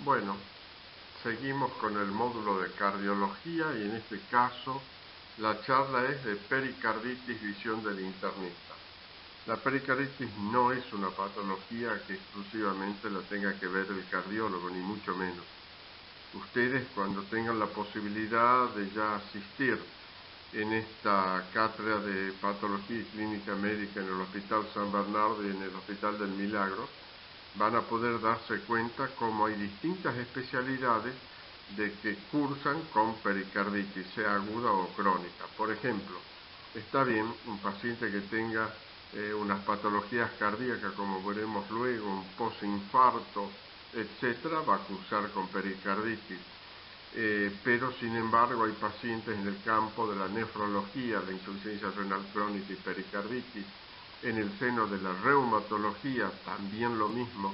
Bueno, seguimos con el módulo de cardiología y en este caso la charla es de pericarditis, visión del internista. La pericarditis no es una patología que exclusivamente la tenga que ver el cardiólogo, ni mucho menos. Ustedes, cuando tengan la posibilidad de ya asistir en esta cátedra de patología y clínica médica en el Hospital San Bernardo y en el Hospital del Milagro, van a poder darse cuenta cómo hay distintas especialidades de que cursan con pericarditis, sea aguda o crónica. Por ejemplo, está bien un paciente que tenga unas patologías cardíacas, como veremos luego, un postinfarto, etcétera, va a cursar con pericarditis. Pero sin embargo hay pacientes en el campo de la nefrología, la insuficiencia renal crónica y pericarditis, en el seno de la reumatología también lo mismo,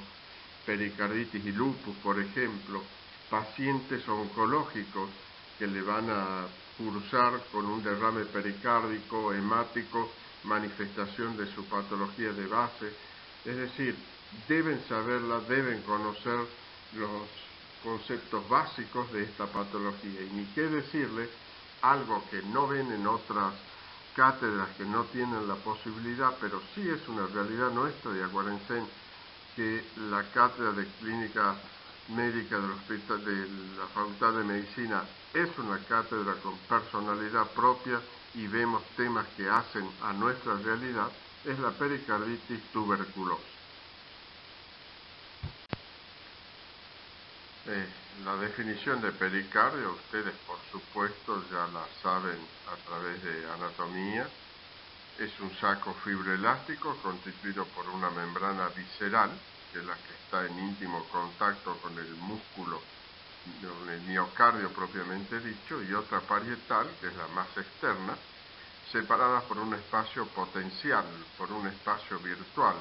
pericarditis y lupus, por ejemplo, pacientes oncológicos que le van a cursar con un derrame pericárdico, hemático, manifestación de su patología de base, es decir, deben saberla, deben conocer los conceptos básicos de esta patología. Y ni qué decirle, algo que no ven en otras cátedras que no tienen la posibilidad, pero sí es una realidad nuestra, y acuérdense que la cátedra de clínica médica del hospital de la Facultad de Medicina es una cátedra con personalidad propia y vemos temas que hacen a nuestra realidad, es la pericarditis tuberculosa. La definición de pericardio, ustedes por supuesto ya la saben a través de anatomía. Es un saco fibroelástico constituido por una membrana visceral, que es la que está en íntimo contacto con el músculo, con el miocardio propiamente dicho, y otra parietal, que es la más externa, separadas por un espacio potencial, por un espacio virtual,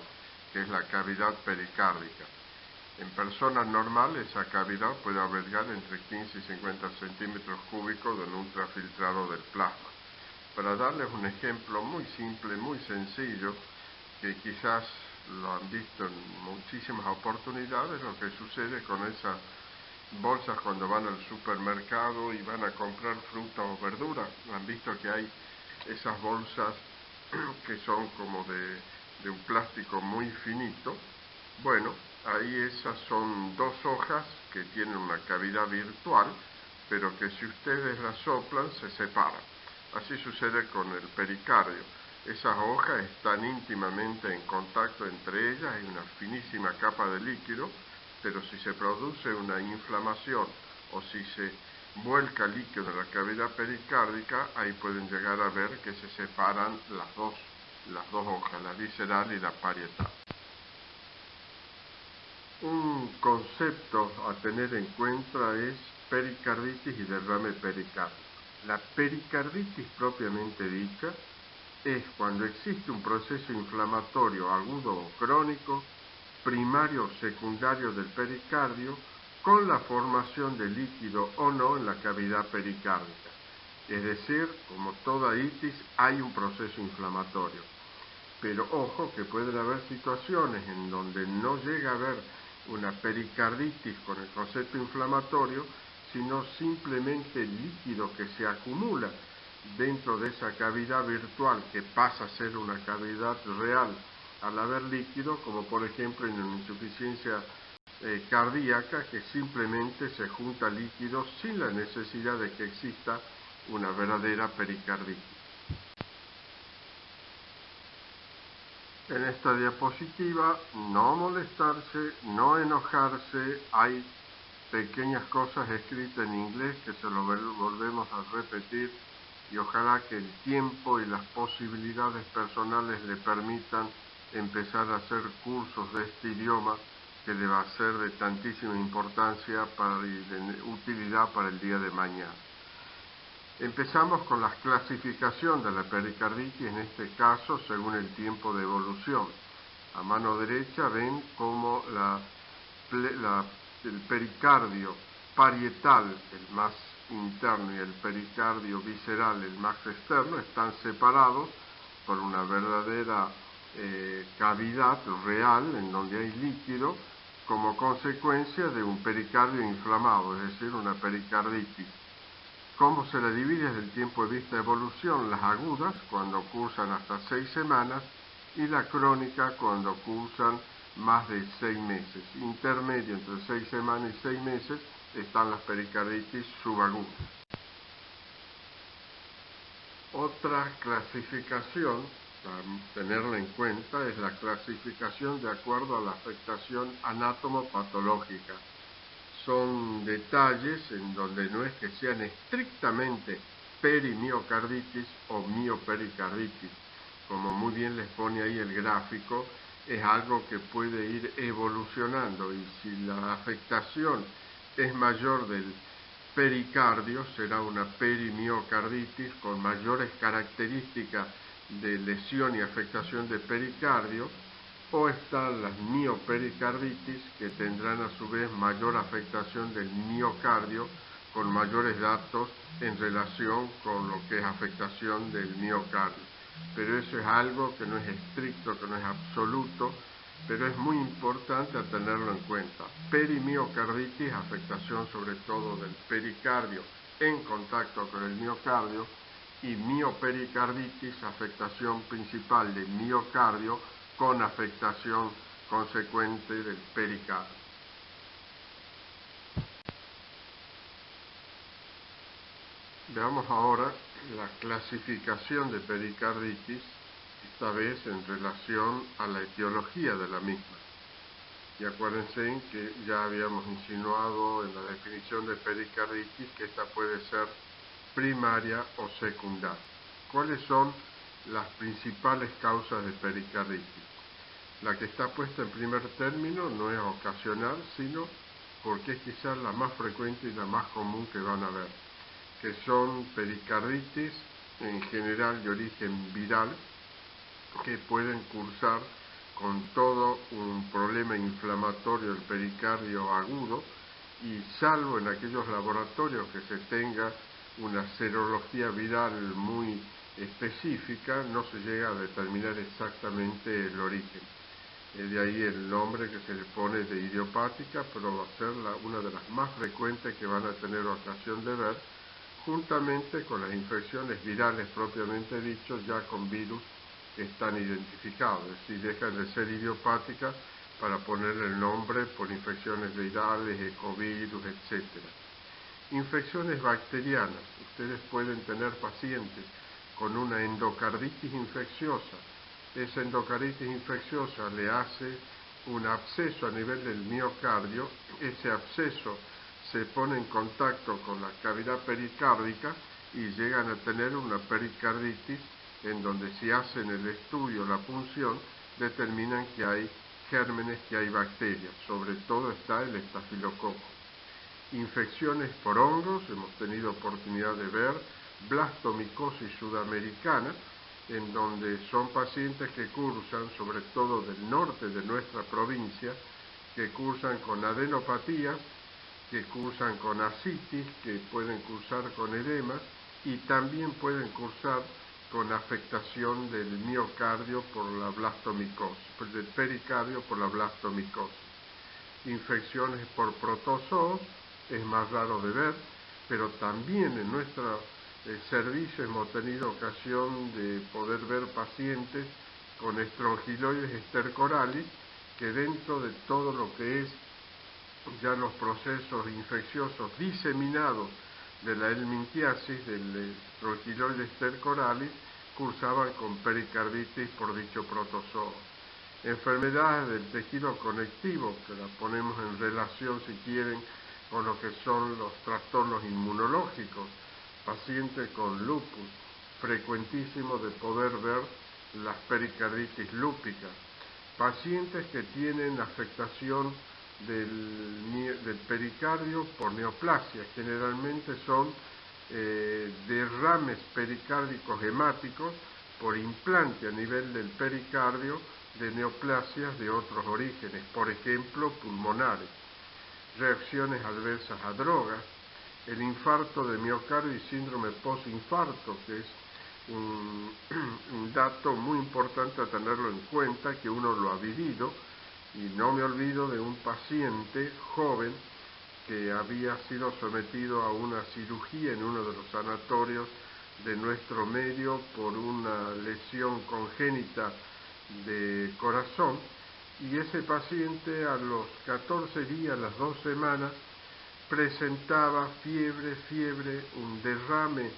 que es la cavidad pericárdica. En personas normales, esa cavidad puede albergar entre 15 y 50 centímetros cúbicos de un ultrafiltrado del plasma. Para darles un ejemplo muy simple, muy sencillo, que quizás lo han visto en muchísimas oportunidades, lo que sucede con esas bolsas cuando van al supermercado y van a comprar fruta o verdura. Han visto que hay esas bolsas que son como de un plástico muy finito. Bueno, ahí esas son dos hojas que tienen una cavidad virtual, pero que si ustedes las soplan se separan. Así sucede con el pericardio. Esas hojas están íntimamente en contacto entre ellas, hay una finísima capa de líquido, pero si se produce una inflamación o si se vuelca líquido en la cavidad pericárdica, ahí pueden llegar a ver que se separan las dos hojas, la visceral y la parietal. Un concepto a tener en cuenta es pericarditis y derrame pericárdico. La pericarditis propiamente dicha es cuando existe un proceso inflamatorio agudo o crónico, primario o secundario del pericardio, con la formación de líquido o no en la cavidad pericárdica. Es decir, como toda itis, hay un proceso inflamatorio. Pero ojo que pueden haber situaciones en donde no llega a haber una pericarditis con el concepto inflamatorio, sino simplemente el líquido que se acumula dentro de esa cavidad virtual que pasa a ser una cavidad real al haber líquido, como por ejemplo en una insuficiencia cardíaca, que simplemente se junta líquido sin la necesidad de que exista una verdadera pericarditis. En esta diapositiva, no molestarse, no enojarse, hay pequeñas cosas escritas en inglés que se lo volvemos a repetir y ojalá que el tiempo y las posibilidades personales le permitan empezar a hacer cursos de este idioma que le va a ser de tantísima importancia y de utilidad para el día de mañana. Empezamos con la clasificación de la pericarditis, en este caso según el tiempo de evolución. A mano derecha ven cómo el pericardio parietal, el más interno, y el pericardio visceral, el más externo, están separados por una verdadera cavidad real en donde hay líquido, como consecuencia de un pericardio inflamado, es decir, una pericarditis. ¿Cómo se la divide desde el tiempo de vista de evolución? Las agudas, cuando cursan hasta 6 semanas, y la crónica, cuando cursan más de 6 meses. Intermedio entre 6 semanas y 6 meses están las pericarditis subagudas. Otra clasificación, para tenerla en cuenta, es la clasificación de acuerdo a la afectación anatomopatológica. Son detalles en donde no es que sean estrictamente perimiocarditis o miopericarditis. Como muy bien les pone ahí el gráfico, es algo que puede ir evolucionando, y si la afectación es mayor del pericardio, será una perimiocarditis con mayores características de lesión y afectación de pericardio, o están las miopericarditis, que tendrán a su vez mayor afectación del miocardio, con mayores datos en relación con lo que es afectación del miocardio. Pero eso es algo que no es estricto, que no es absoluto, pero es muy importante tenerlo en cuenta. Perimiocarditis, afectación sobre todo del pericardio en contacto con el miocardio, y miopericarditis, afectación principal del miocardio con afectación consecuente del pericardio. Veamos ahora la clasificación de pericarditis, esta vez en relación a la etiología de la misma. Y acuérdense que ya habíamos insinuado en la definición de pericarditis que esta puede ser primaria o secundaria. ¿Cuáles son las principales causas de pericarditis? La que está puesta en primer término no es ocasional, sino porque es quizás la más frecuente y la más común que van a ver, que son pericarditis en general de origen viral, que pueden cursar con todo un problema inflamatorio del pericardio agudo, y salvo en aquellos laboratorios que se tenga una serología viral muy específica, no se llega a determinar exactamente el origen. De ahí el nombre que se le pone de idiopática, pero va a ser una de las más frecuentes que van a tener ocasión de ver, juntamente con las infecciones virales propiamente dicho, ya con virus que están identificados, es decir, dejan de ser idiopáticas para ponerle el nombre por infecciones virales, ecovirus, etc. Infecciones bacterianas. Ustedes pueden tener pacientes con una endocarditis infecciosa. Esa endocarditis infecciosa le hace un absceso a nivel del miocardio. Ese absceso se pone en contacto con la cavidad pericárdica y llegan a tener una pericarditis, en donde si hacen el estudio, la punción, determinan que hay gérmenes, que hay bacterias. Sobre todo está el estafilococo. Infecciones por hongos, hemos tenido oportunidad de ver blastomicosis sudamericana, en donde son pacientes que cursan, sobre todo del norte de nuestra provincia, que cursan con adenopatías, que cursan con ascitis, que pueden cursar con edemas, y también pueden cursar con afectación del miocardio por la blastomicosis, del pericardio por la blastomicosis. Infecciones por protozoos es más raro de ver, pero también en nuestro servicio hemos tenido ocasión de poder ver pacientes con estrongiloides estercoralis, que dentro de todo lo que es ya los procesos infecciosos diseminados de la helmintiasis, del estrongiloides estercoralis, cursaban con pericarditis por dicho protozoo. Enfermedades del tejido conectivo, que la ponemos en relación, si quieren, con lo que son los trastornos inmunológicos. Pacientes con lupus, frecuentísimo de poder ver las pericarditis lúpicas. Pacientes que tienen afectación del pericardio por neoplasia, generalmente son derrames pericárdicos hemáticos por implante a nivel del pericardio de neoplasias de otros orígenes, por ejemplo pulmonares. Reacciones adversas a drogas, el infarto de miocardio y síndrome postinfarto, que es un dato muy importante a tenerlo en cuenta, que uno lo ha vivido, Y no me olvido de un paciente joven que había sido sometido a una cirugía en uno de los sanatorios de nuestro medio por una lesión congénita de corazón, y ese paciente a los 14 días, las 2 semanas, presentaba fiebre, un derrame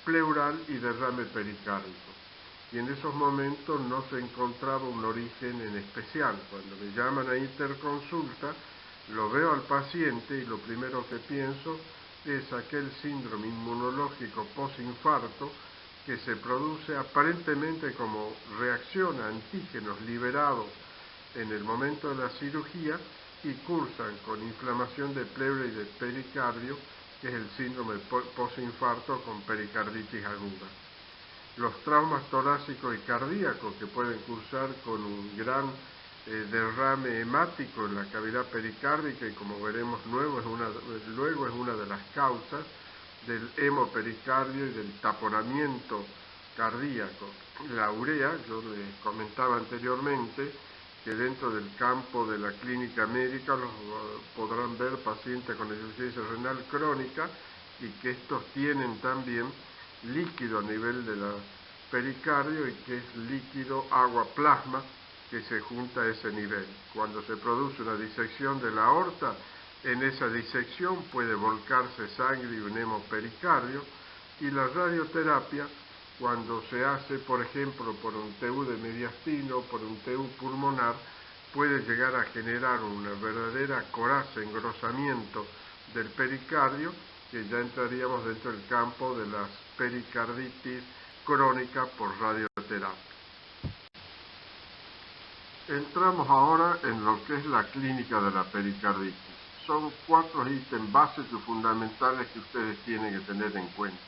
pleural y derrame pericárdico. Y en esos momentos no se encontraba un origen en especial. Cuando me llaman a interconsulta, lo veo al paciente y lo primero que pienso es aquel síndrome inmunológico postinfarto que se produce aparentemente como reacción a antígenos liberados en el momento de la cirugía y cursan con inflamación de pleura y de pericardio, que es el síndrome postinfarto con pericarditis aguda. Los traumas torácicos y cardíacos que pueden cursar con un gran derrame hemático en la cavidad pericárdica, y como veremos luego es una de las causas del hemopericardio y del taponamiento cardíaco. La urea, yo les comentaba anteriormente que dentro del campo de la clínica médica los podrán ver pacientes con insuficiencia renal crónica, y que estos tienen también líquido a nivel de la pericardio, y que es líquido agua plasma que se junta a ese nivel. Cuando se produce una disección de la aorta, en esa disección puede volcarse sangre y un hemopericardio, y la radioterapia, cuando se hace, por ejemplo, por un TU de mediastino, por un TU pulmonar, puede llegar a generar una verdadera coraza, engrosamiento del pericardio, que ya entraríamos dentro del campo de las pericarditis crónicas por radioterapia. Entramos ahora en lo que es la clínica de la pericarditis. Son 4 ítems básicos y fundamentales que ustedes tienen que tener en cuenta.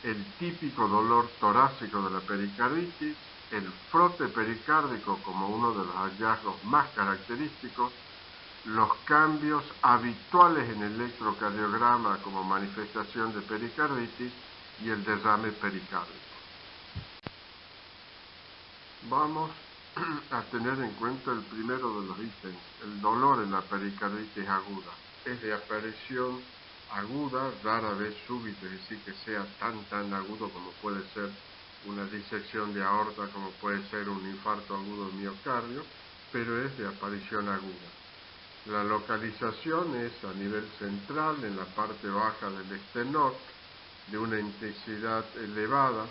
El típico dolor torácico de la pericarditis, el frote pericárdico como uno de los hallazgos más característicos, los cambios habituales en el electrocardiograma como manifestación de pericarditis y el derrame pericárdico. Vamos a tener en cuenta el primero de los ítems, el dolor en la pericarditis aguda. Es de aparición aguda, rara vez súbita, es decir, que sea tan agudo como puede ser una disección de aorta, como puede ser un infarto agudo de miocardio, pero es de aparición aguda. La localización es a nivel central, en la parte baja del esternón, de una intensidad elevada,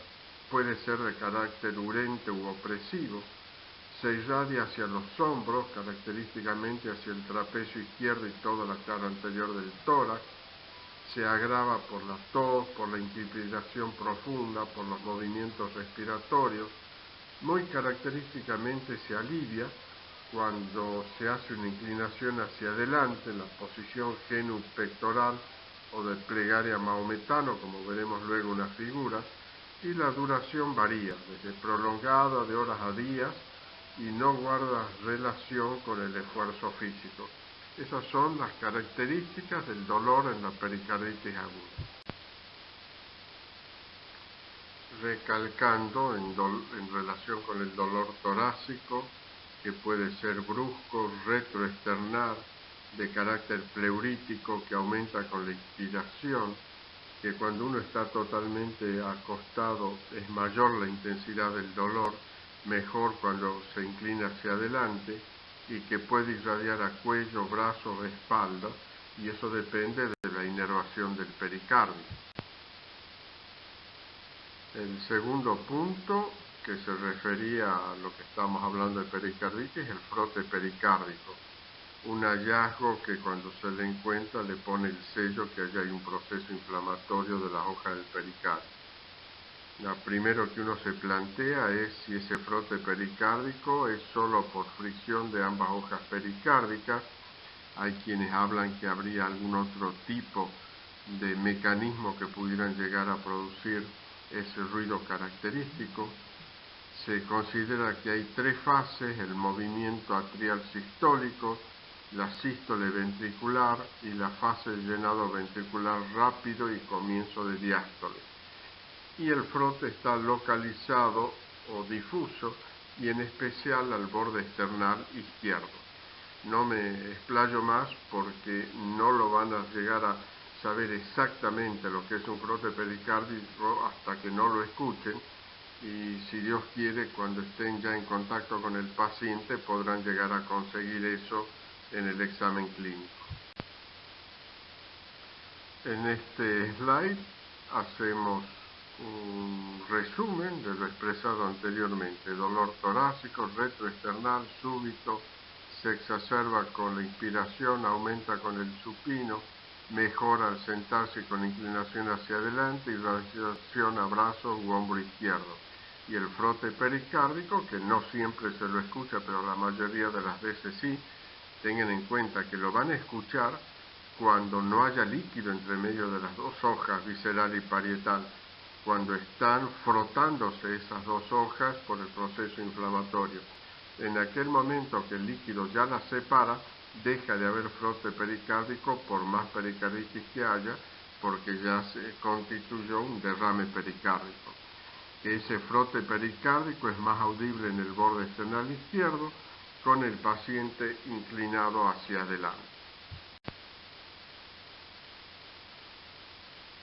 puede ser de carácter urente u opresivo, se irradia hacia los hombros, característicamente hacia el trapecio izquierdo y toda la cara anterior del tórax, se agrava por la tos, por la inspiración profunda, por los movimientos respiratorios, muy característicamente se alivia cuando se hace una inclinación hacia adelante en la posición genus pectoral o de plegaria maometano, como veremos luego una figura, y la duración varía, desde prolongada de horas a días, y no guarda relación con el esfuerzo físico. Esas son las características del dolor en la pericarditis aguda. Recalcando en relación con el dolor torácico, que puede ser brusco, retroesternal, de carácter pleurítico, que aumenta con la inspiración, que cuando uno está totalmente acostado es mayor la intensidad del dolor, mejor cuando se inclina hacia adelante, y que puede irradiar a cuello, brazo, espalda, y eso depende de la inervación del pericardio. El segundo punto, que se refería a lo que estamos hablando de pericarditis, es el frote pericárdico. Un hallazgo que cuando se le encuentra le pone el sello que allá hay un proceso inflamatorio de las hojas del pericardio. Lo primero que uno se plantea es si ese frote pericárdico es solo por fricción de ambas hojas pericárdicas. Hay quienes hablan que habría algún otro tipo de mecanismo que pudieran llegar a producir ese ruido característico. Se considera que hay 3 fases: el movimiento atrial sistólico, la sístole ventricular y la fase de llenado ventricular rápido y comienzo de diástole. Y el frote está localizado o difuso, y en especial al borde esternal izquierdo. No me explayo más porque no lo van a llegar a saber exactamente lo que es un frote pericárdico hasta que no lo escuchen, y si Dios quiere, cuando estén ya en contacto con el paciente podrán llegar a conseguir eso en el examen clínico. En este slide hacemos un resumen de lo expresado anteriormente. Dolor torácico, retroesternal, súbito, se exacerba con la inspiración, aumenta con el supino, mejora al sentarse con inclinación hacia adelante, irradiación a brazo u hombro izquierdo. Y el frote pericárdico, que no siempre se lo escucha, pero la mayoría de las veces sí, tengan en cuenta que lo van a escuchar cuando no haya líquido entre medio de las dos hojas, visceral y parietal, cuando están frotándose esas dos hojas por el proceso inflamatorio. En aquel momento que el líquido ya las separa, deja de haber frote pericárdico por más pericarditis que haya, porque ya se constituyó un derrame pericárdico. Ese frote pericárdico es más audible en el borde esternal izquierdo, con el paciente inclinado hacia adelante.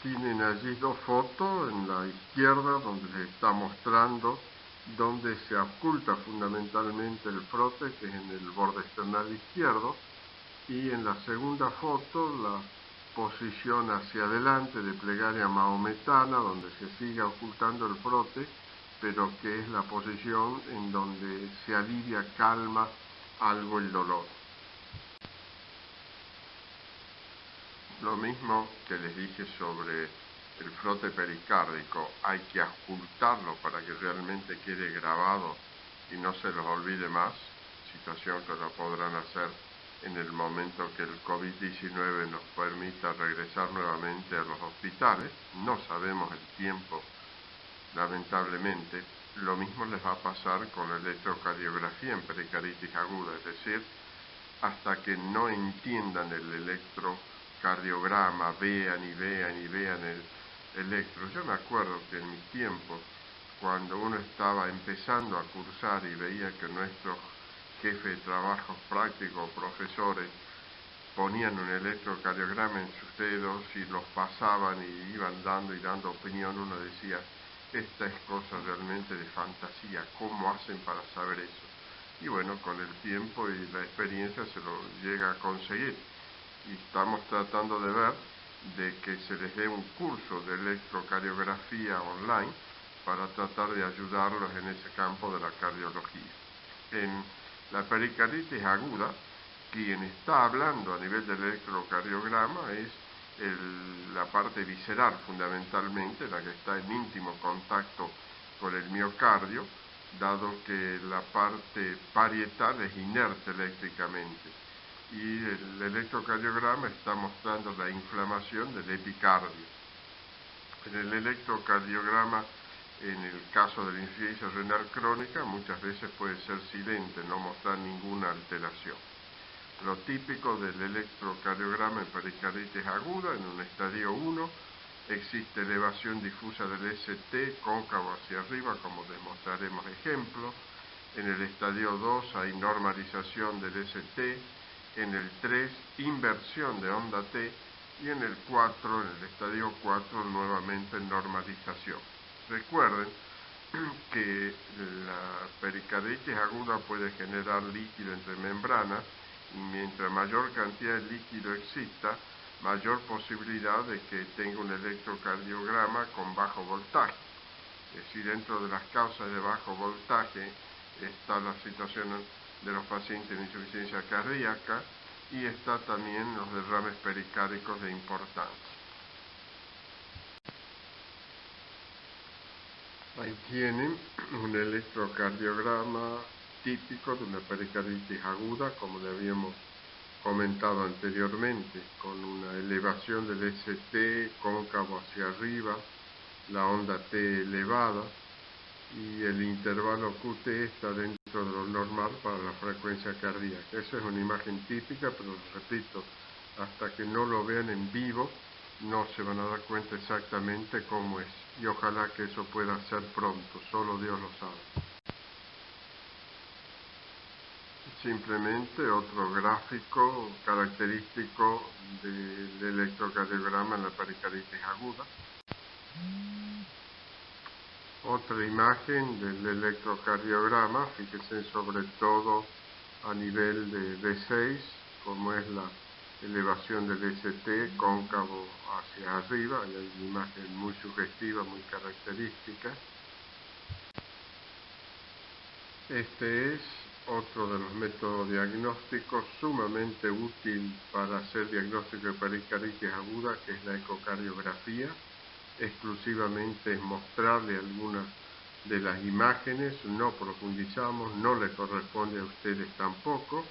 Tienen allí dos fotos, en la izquierda donde les está mostrando donde se oculta fundamentalmente el frote, que es en el borde esternal izquierdo, y en la segunda foto la posición hacia adelante de plegaria mahometana, donde se sigue ocultando el frote, pero que es la posición en donde se alivia, calma algo el dolor. Lo mismo que les dije sobre el frote pericárdico, hay que ocultarlo para que realmente quede grabado y no se los olvide más, situación que lo podrán hacer en el momento que el COVID-19 nos permita regresar nuevamente a los hospitales. No sabemos el tiempo, lamentablemente. Lo mismo les va a pasar con la electrocardiografía en pericarditis aguda, es decir, hasta que no entiendan el electrocardiograma, vean el electro. Yo me acuerdo que en mi tiempo, cuando uno estaba empezando a cursar y veía que nuestros jefes de trabajos prácticos, profesores, ponían un electrocardiograma en sus dedos y los pasaban y iban dando opinión, uno decía, esta es cosa realmente de fantasía, ¿cómo hacen para saber eso? Y bueno, con el tiempo y la experiencia se lo llega a conseguir. Y estamos tratando de ver de que se les dé un curso de electrocardiografía online para tratar de ayudarlos en ese campo de la cardiología. En la pericarditis aguda, quien está hablando a nivel del electrocardiograma es la parte visceral fundamentalmente, la que está en íntimo contacto con el miocardio, dado que la parte parietal es inerte eléctricamente. Y el electrocardiograma está mostrando la inflamación del epicardio. En el electrocardiograma, en el caso de la insuficiencia renal crónica, muchas veces puede ser silente, no mostrar ninguna alteración. Lo típico del electrocardiograma en pericarditis aguda, en un estadio 1, existe elevación difusa del ST, cóncavo hacia arriba, como demostraremos ejemplo. En el estadio 2 hay normalización del ST. En el 3, inversión de onda T. Y en el 4, en el estadio 4, nuevamente normalización. Recuerden que la pericarditis aguda puede generar líquido entre membranas, y mientras mayor cantidad de líquido exista, mayor posibilidad de que tenga un electrocardiograma con bajo voltaje. Es decir, dentro de las causas de bajo voltaje está la situación de los pacientes de insuficiencia cardíaca y está también los derrames pericárdicos de importancia. Ahí tienen un electrocardiograma típico de una pericarditis aguda, como le habíamos comentado anteriormente, con una elevación del ST cóncavo hacia arriba, la onda T elevada, y el intervalo QT está dentro de lo normal para la frecuencia cardíaca. Esa es una imagen típica, pero repito, hasta que no lo vean en vivo, no se van a dar cuenta exactamente cómo es. Y ojalá que eso pueda ser pronto, solo Dios lo sabe. simplemente otro gráfico característico del electrocardiograma en la pericarditis aguda. Otra imagen del electrocardiograma, fíjense sobre todo a nivel de V6, como es la elevación del ST cóncavo hacia arriba, y hay una imagen muy sugestiva, muy característica. Este es otro de los métodos diagnósticos sumamente útil para hacer diagnóstico de pericarditis aguda, que es la ecocardiografía. Exclusivamente es mostrarle algunas de las imágenes, no profundizamos, no le corresponde a ustedes tampoco,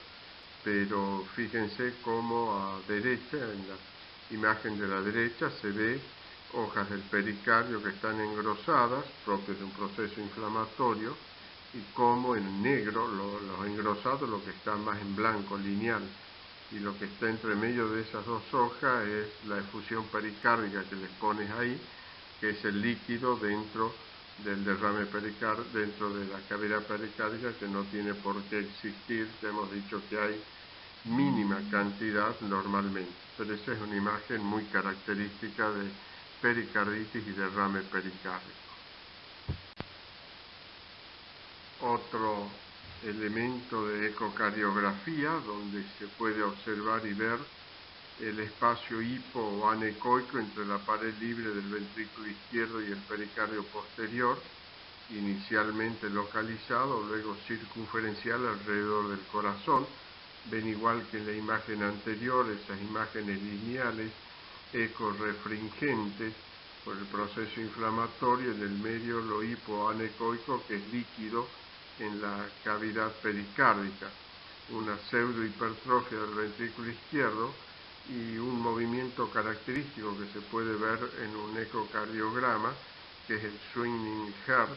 pero fíjense cómo a derecha, en la imagen de la derecha, se ve hojas del pericardio que están engrosadas, propias de un proceso inflamatorio, y cómo en negro, los engrosados, lo que está más en blanco, lineal, y lo que está entre medio de esas dos hojas es la efusión pericárdica que les pones ahí, que es el líquido dentro del derrame pericárdico, dentro de la cavidad pericárdica, que no tiene por qué existir, ya hemos dicho que hay mínima cantidad normalmente, pero esa es una imagen muy característica de pericarditis y derrame pericárdico. Otro elemento de ecocardiografía donde se puede observar y ver el espacio hipo o anecoico entre la pared libre del ventrículo izquierdo y el pericardio posterior, inicialmente localizado, luego circunferencial alrededor del corazón. Ven igual que en la imagen anterior, esas imágenes lineales, ecorefringentes por el proceso inflamatorio, en el medio lo hipoanecoico, que es líquido en la cavidad pericárdica, una pseudohipertrofia del ventrículo izquierdo y un movimiento característico que se puede ver en un ecocardiograma, que es el swinging heart,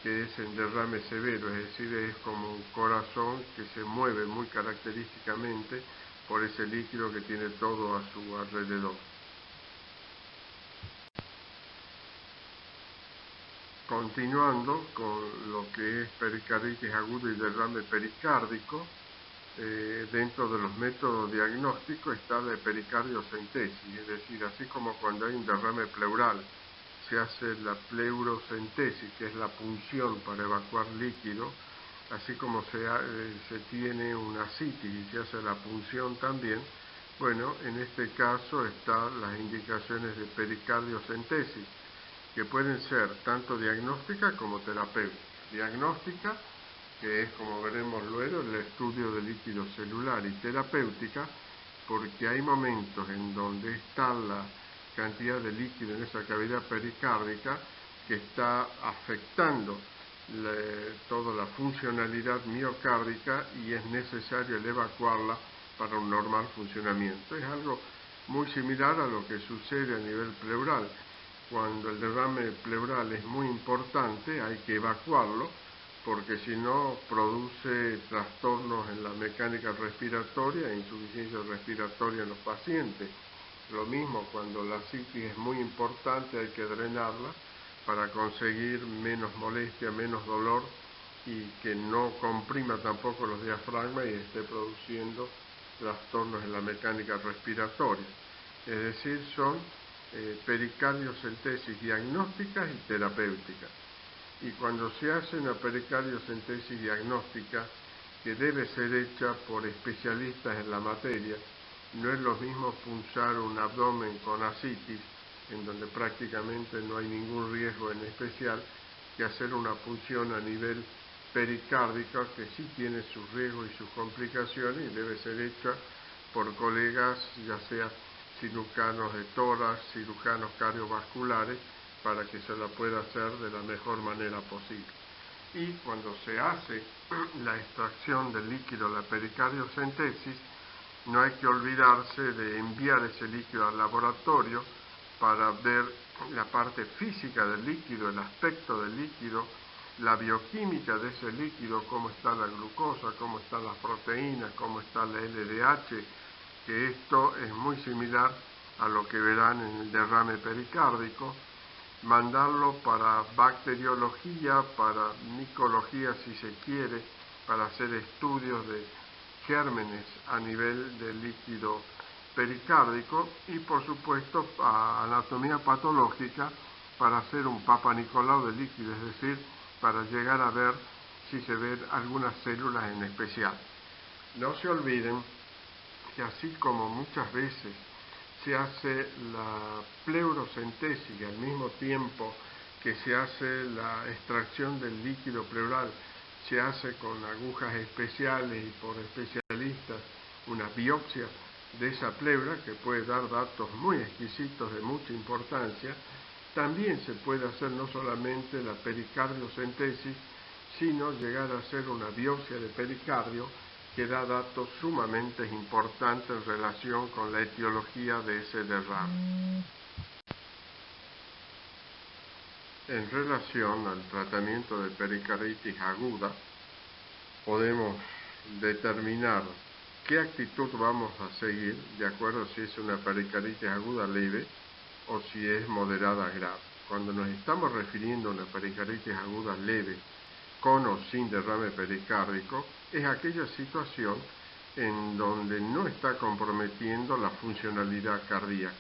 que es el derrame severo, es decir, es como un corazón que se mueve muy característicamente por ese líquido que tiene todo a su alrededor. Continuando con lo que es pericarditis aguda y derrame pericárdico, dentro de los métodos diagnósticos está la pericardiocentesis, es decir, así como cuando hay un derrame pleural se hace la pleurocentesis, que es la punción para evacuar líquido, así como se tiene una ascitis y se hace la punción también. Bueno, en este caso están las indicaciones de pericardiocentesis, que pueden ser tanto diagnóstica como terapéutica. Diagnóstica, que es, como veremos luego, el estudio del líquido celular, y terapéutica, porque hay momentos en donde está la cantidad de líquido en esa cavidad pericárdica que está afectando toda la funcionalidad miocárdica y es necesario evacuarla para un normal funcionamiento. Es algo muy similar a lo que sucede a nivel pleural. Cuando el derrame pleural es muy importante, hay que evacuarlo, porque si no produce trastornos en la mecánica respiratoria e insuficiencia respiratoria en los pacientes. Lo mismo, cuando la ascitis es muy importante, hay que drenarla para conseguir menos molestia, menos dolor y que no comprima tampoco los diafragmas y esté produciendo trastornos en la mecánica respiratoria. Es decir, son pericardiocentesis diagnósticas y terapéuticas. Y cuando se hace una pericardiocentesis diagnóstica, que debe ser hecha por especialistas en la materia, no es lo mismo punzar un abdomen con ascitis, en donde prácticamente no hay ningún riesgo en especial, que hacer una punción a nivel pericárdico, que sí tiene sus riesgos y sus complicaciones y debe ser hecha por colegas, ya sea cirujanos de tórax, cirujanos cardiovasculares, para que se la pueda hacer de la mejor manera posible. Y cuando se hace la extracción del líquido, la pericardiocentesis, no hay que olvidarse de enviar ese líquido al laboratorio para ver la parte física del líquido, el aspecto del líquido, la bioquímica de ese líquido, cómo está la glucosa, cómo están las proteínas, cómo está la LDH, que esto es muy similar a lo que verán en el derrame pericárdico. Mandarlo para bacteriología, para micología si se quiere, para hacer estudios de gérmenes a nivel del líquido pericárdico y por supuesto anatomía patológica para hacer un Papa Nicolau del líquido, es decir, para llegar a ver si se ven algunas células en especial. No se olviden que así como muchas veces se hace la pleurocentesis y al mismo tiempo que se hace la extracción del líquido pleural, se hace con agujas especiales y por especialistas una biopsia de esa pleura que puede dar datos muy exquisitos de mucha importancia. También se puede hacer no solamente la pericardiocentesis, sino llegar a hacer una biopsia de pericardio que da datos sumamente importantes en relación con la etiología de ese derrame. En relación al tratamiento de pericarditis aguda, podemos determinar qué actitud vamos a seguir de acuerdo a si es una pericarditis aguda leve o si es moderada grave. Cuando nos estamos refiriendo a una pericarditis aguda leve con o sin derrame pericárdico, es aquella situación en donde no está comprometiendo la funcionalidad cardíaca.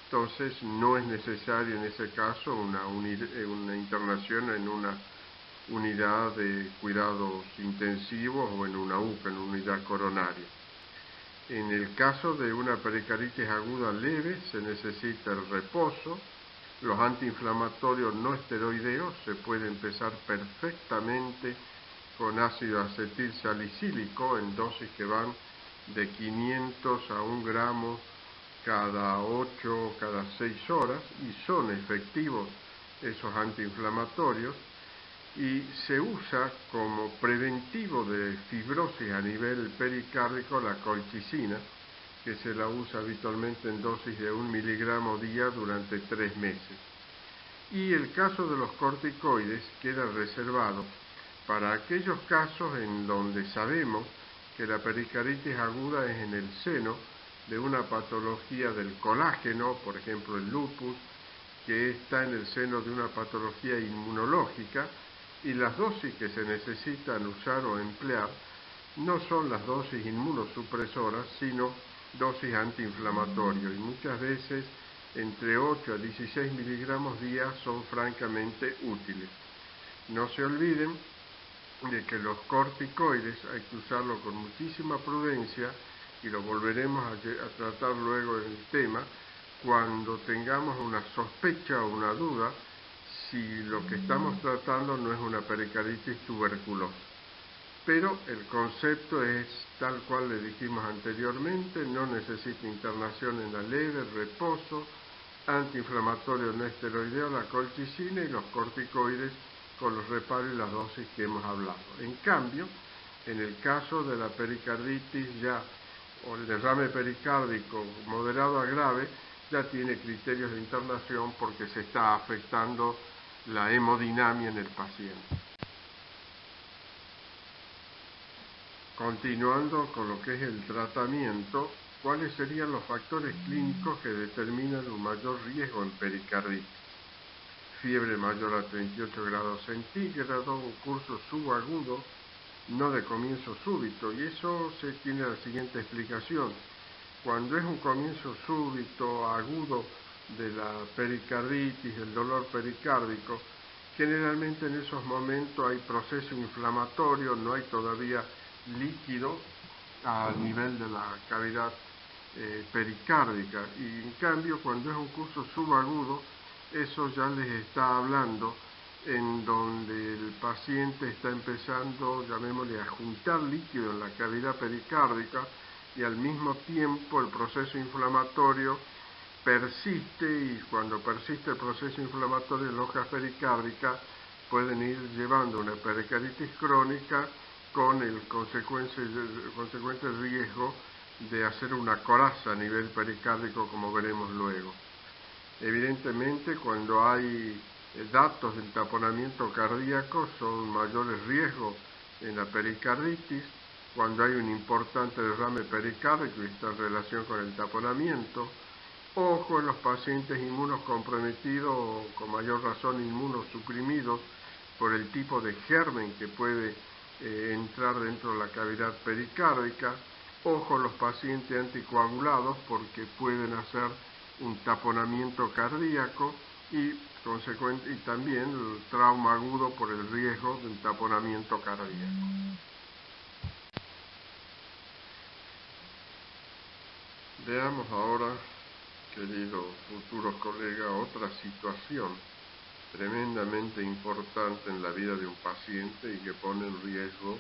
Entonces no es necesario en ese caso una internación en una unidad de cuidados intensivos o en una UCA, en una unidad coronaria. En el caso de una pericarditis aguda leve se necesita el reposo. Los antiinflamatorios no esteroideos se puede empezar perfectamente con ácido acetil salicílico en dosis que van de 500 a 1 gramo cada 8 o cada 6 horas y son efectivos esos antiinflamatorios y se usa como preventivo de fibrosis a nivel pericárdico la colchicina, que se la usa habitualmente en dosis de 1 miligramo día durante 3 meses. Y el caso de los corticoides queda reservado para aquellos casos en donde sabemos que la pericarditis aguda es en el seno de una patología del colágeno, por ejemplo el lupus, que está en el seno de una patología inmunológica, y las dosis que se necesitan usar o emplear no son las dosis inmunosupresoras, sino dosis antiinflamatorias, y muchas veces entre 8 a 16 miligramos día son francamente útiles. No se olviden de que los corticoides hay que usarlo con muchísima prudencia, y lo volveremos a tratar luego en el tema, cuando tengamos una sospecha o una duda si lo que estamos tratando no es una pericarditis tuberculosa. Pero el concepto es tal cual le dijimos anteriormente, no necesita internación en la leve, reposo, antiinflamatorio no esteroideo, la colchicina y los corticoides con los reparos y las dosis que hemos hablado. En cambio, en el caso de la pericarditis ya o el derrame pericárdico moderado a grave, ya tiene criterios de internación porque se está afectando la hemodinamia en el paciente. Continuando con lo que es el tratamiento, ¿cuáles serían los factores clínicos que determinan un mayor riesgo en pericarditis? Fiebre mayor a 38 grados centígrados, un curso subagudo, no de comienzo súbito, y eso se tiene la siguiente explicación. Cuando es un comienzo súbito, agudo de la pericarditis, del dolor pericárdico, generalmente en esos momentos hay proceso inflamatorio, no hay todavía líquido a nivel de la cavidad pericárdica, y en cambio cuando es un curso subagudo, eso ya les está hablando en donde el paciente está empezando, llamémosle, a juntar líquido en la cavidad pericárdica y al mismo tiempo el proceso inflamatorio persiste, y cuando persiste el proceso inflamatorio en las hojas pericárdicas pueden ir llevando una pericarditis crónica con el consecuente riesgo de hacer una coraza a nivel pericárdico, como veremos luego. Evidentemente, cuando hay datos del taponamiento cardíaco son mayores riesgos en la pericarditis, cuando hay un importante derrame pericárdico y está en relación con el taponamiento. Ojo en los pacientes inmunocomprometidos o con mayor razón inmunosuprimidos por el tipo de germen que puede entrar dentro de la cavidad pericárdica. Ojo los pacientes anticoagulados porque pueden hacer un taponamiento cardíaco y también el trauma agudo por el riesgo del taponamiento cardíaco. Veamos ahora, queridos futuros colegas, otra situación tremendamente importante en la vida de un paciente y que pone en riesgo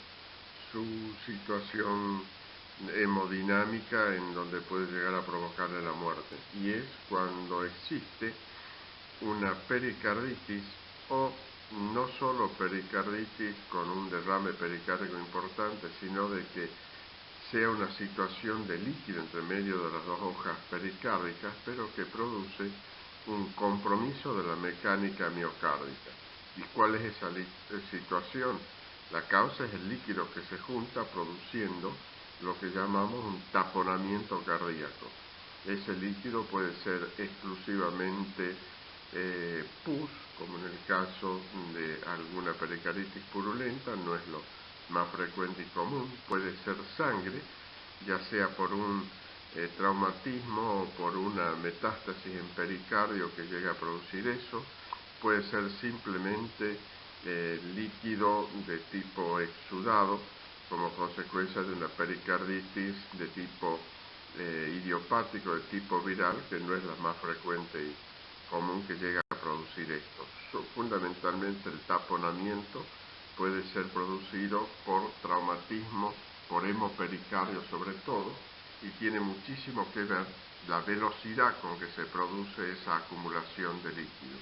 su situación hemodinámica en donde puede llegar a provocarle la muerte, y es cuando existe una pericarditis o no solo pericarditis con un derrame pericárdico importante, sino de que sea una situación de líquido entre medio de las dos hojas pericárdicas, pero que produce un compromiso de la mecánica miocárdica. ¿Y cuál es esa situación? La causa es el líquido que se junta produciendo lo que llamamos un taponamiento cardíaco. Ese líquido puede ser exclusivamente pus, como en el caso de alguna pericarditis purulenta, no es lo más frecuente y común. Puede ser sangre, ya sea por un traumatismo o por una metástasis en pericardio que llega a producir eso. Puede ser simplemente líquido de tipo exudado como consecuencia de una pericarditis de tipo idiopático, de tipo viral, que no es la más frecuente y común que llega a producir esto. Fundamentalmente el taponamiento puede ser producido por traumatismo, por hemopericardio sobre todo, y tiene muchísimo que ver la velocidad con que se produce esa acumulación de líquido.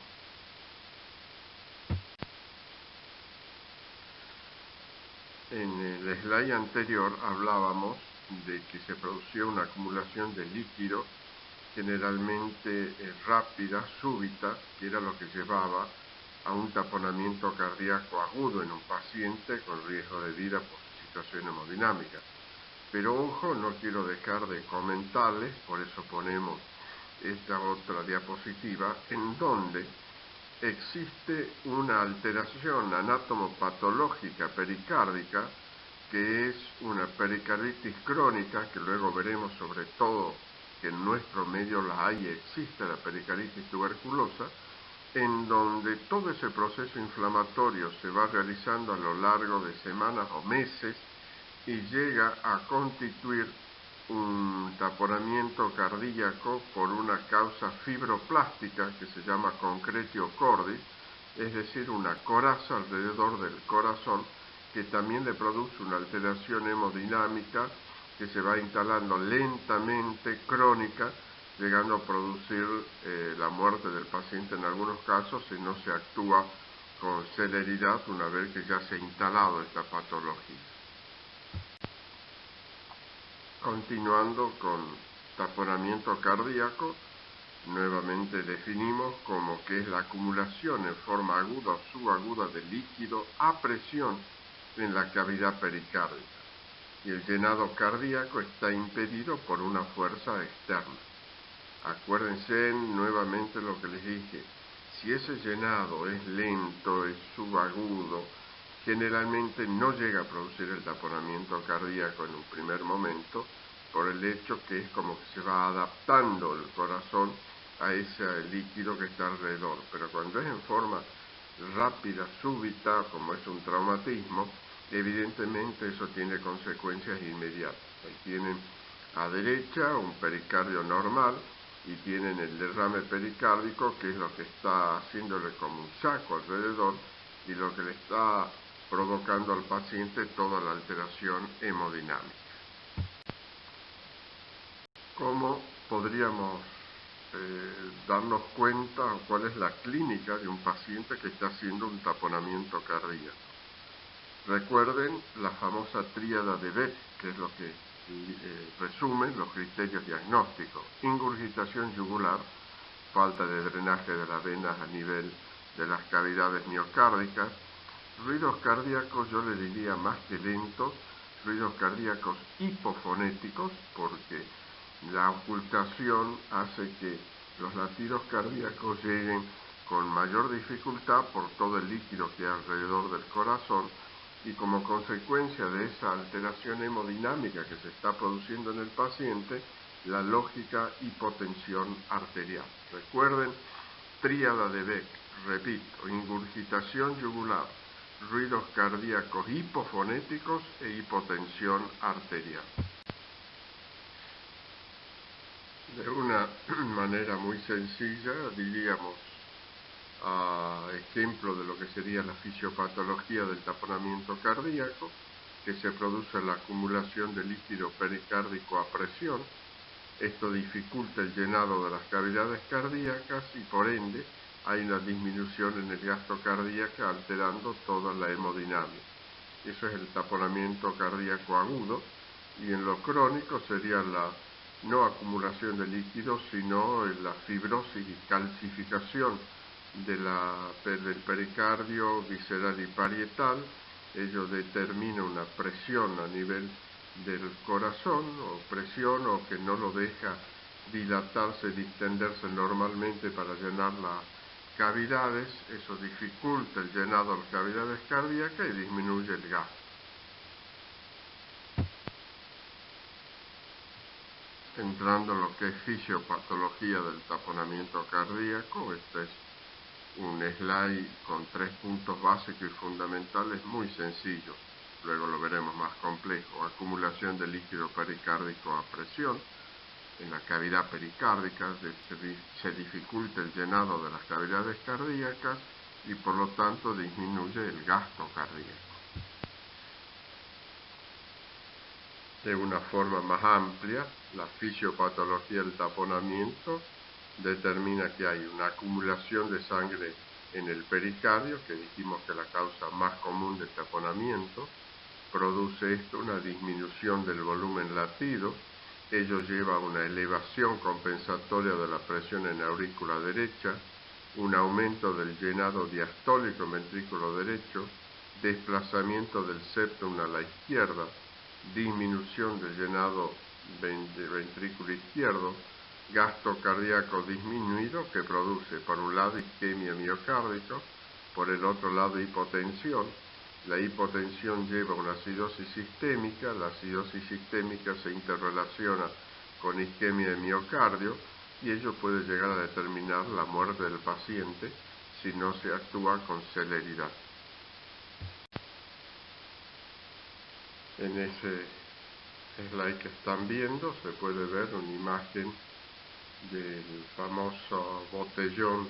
En el slide anterior hablábamos de que se producía una acumulación de líquido generalmente rápida, súbita, que era lo que llevaba a un taponamiento cardíaco agudo en un paciente con riesgo de vida por su situación hemodinámica. Pero ojo, no quiero dejar de comentarles, por eso ponemos esta otra diapositiva, en donde existe una alteración anatomopatológica pericárdica, que es una pericarditis crónica, que luego veremos sobre todo que en nuestro medio la hay y existe la pericarditis tuberculosa, en donde todo ese proceso inflamatorio se va realizando a lo largo de semanas o meses y llega a constituir un taponamiento cardíaco por una causa fibroplástica que se llama concretio cordis, es decir, una coraza alrededor del corazón que también le produce una alteración hemodinámica que se va instalando lentamente, crónica, llegando a producir la muerte del paciente en algunos casos si no se actúa con celeridad una vez que ya se ha instalado esta patología. Continuando con taponamiento cardíaco, nuevamente definimos como que es la acumulación en forma aguda o subaguda de líquido a presión en la cavidad pericárdica, y el llenado cardíaco está impedido por una fuerza externa. Acuérdense nuevamente lo que les dije, si ese llenado es lento, es subagudo, generalmente no llega a producir el taponamiento cardíaco en un primer momento, por el hecho que es como que se va adaptando el corazón a ese líquido que está alrededor. Pero cuando es en forma rápida, súbita, como es un traumatismo, evidentemente eso tiene consecuencias inmediatas. Ahí tienen a derecha un pericardio normal y tienen el derrame pericárdico, que es lo que está haciéndole como un saco alrededor y lo que le está provocando al paciente toda la alteración hemodinámica. ¿Cómo podríamos darnos cuenta cuál es la clínica de un paciente que está haciendo un taponamiento cardíaco? Recuerden la famosa tríada de Beck, que es lo que resume los criterios diagnósticos: ingurgitación yugular, falta de drenaje de las venas a nivel de las cavidades miocárdicas, ruidos cardíacos, yo le diría más que lentos, ruidos cardíacos hipofonéticos, porque la ocultación hace que los latidos cardíacos lleguen con mayor dificultad por todo el líquido que hay alrededor del corazón, y como consecuencia de esa alteración hemodinámica que se está produciendo en el paciente, la lógica hipotensión arterial. Recuerden, tríada de Beck, repito, ingurgitación yugular, ruidos cardíacos hipofonéticos e hipotensión arterial. De una manera muy sencilla, diríamos, a ejemplo de lo que sería la fisiopatología del taponamiento cardíaco, que se produce la acumulación de líquido pericárdico a presión. Esto dificulta el llenado de las cavidades cardíacas y por ende hay una disminución en el gasto cardíaco alterando toda la hemodinámica. Eso es el taponamiento cardíaco agudo, y en lo crónico sería la no acumulación de líquidos, sino la fibrosis y calcificación del pericardio visceral y parietal. Ello determina una presión a nivel del corazón, o presión o que no lo deja dilatarse, distenderse normalmente para llenar las cavidades. Eso dificulta el llenado de las cavidades cardíacas y disminuye el gasto. Entrando en lo que es fisiopatología del taponamiento cardíaco, este es un slide con 3 puntos básicos y fundamentales muy sencillos. Luego lo veremos más complejo. Acumulación de líquido pericárdico a presión en la cavidad pericárdica, se dificulta el llenado de las cavidades cardíacas y por lo tanto disminuye el gasto cardíaco. De una forma más amplia, la fisiopatología del taponamiento determina que hay una acumulación de sangre en el pericardio, que dijimos que es la causa más común del taponamiento. Produce esto una disminución del volumen latido. Ello lleva a una elevación compensatoria de la presión en la aurícula derecha, un aumento del llenado diastólico en ventrículo derecho, desplazamiento del septum a la izquierda, disminución del llenado del ventrículo izquierdo, gasto cardíaco disminuido que produce por un lado isquemia miocárdica, por el otro lado hipotensión. La hipotensión lleva a una acidosis sistémica, la acidosis sistémica se interrelaciona con isquemia de miocardio y ello puede llegar a determinar la muerte del paciente si no se actúa con celeridad. En ese slide que están viendo se puede ver una imagen del famoso botellón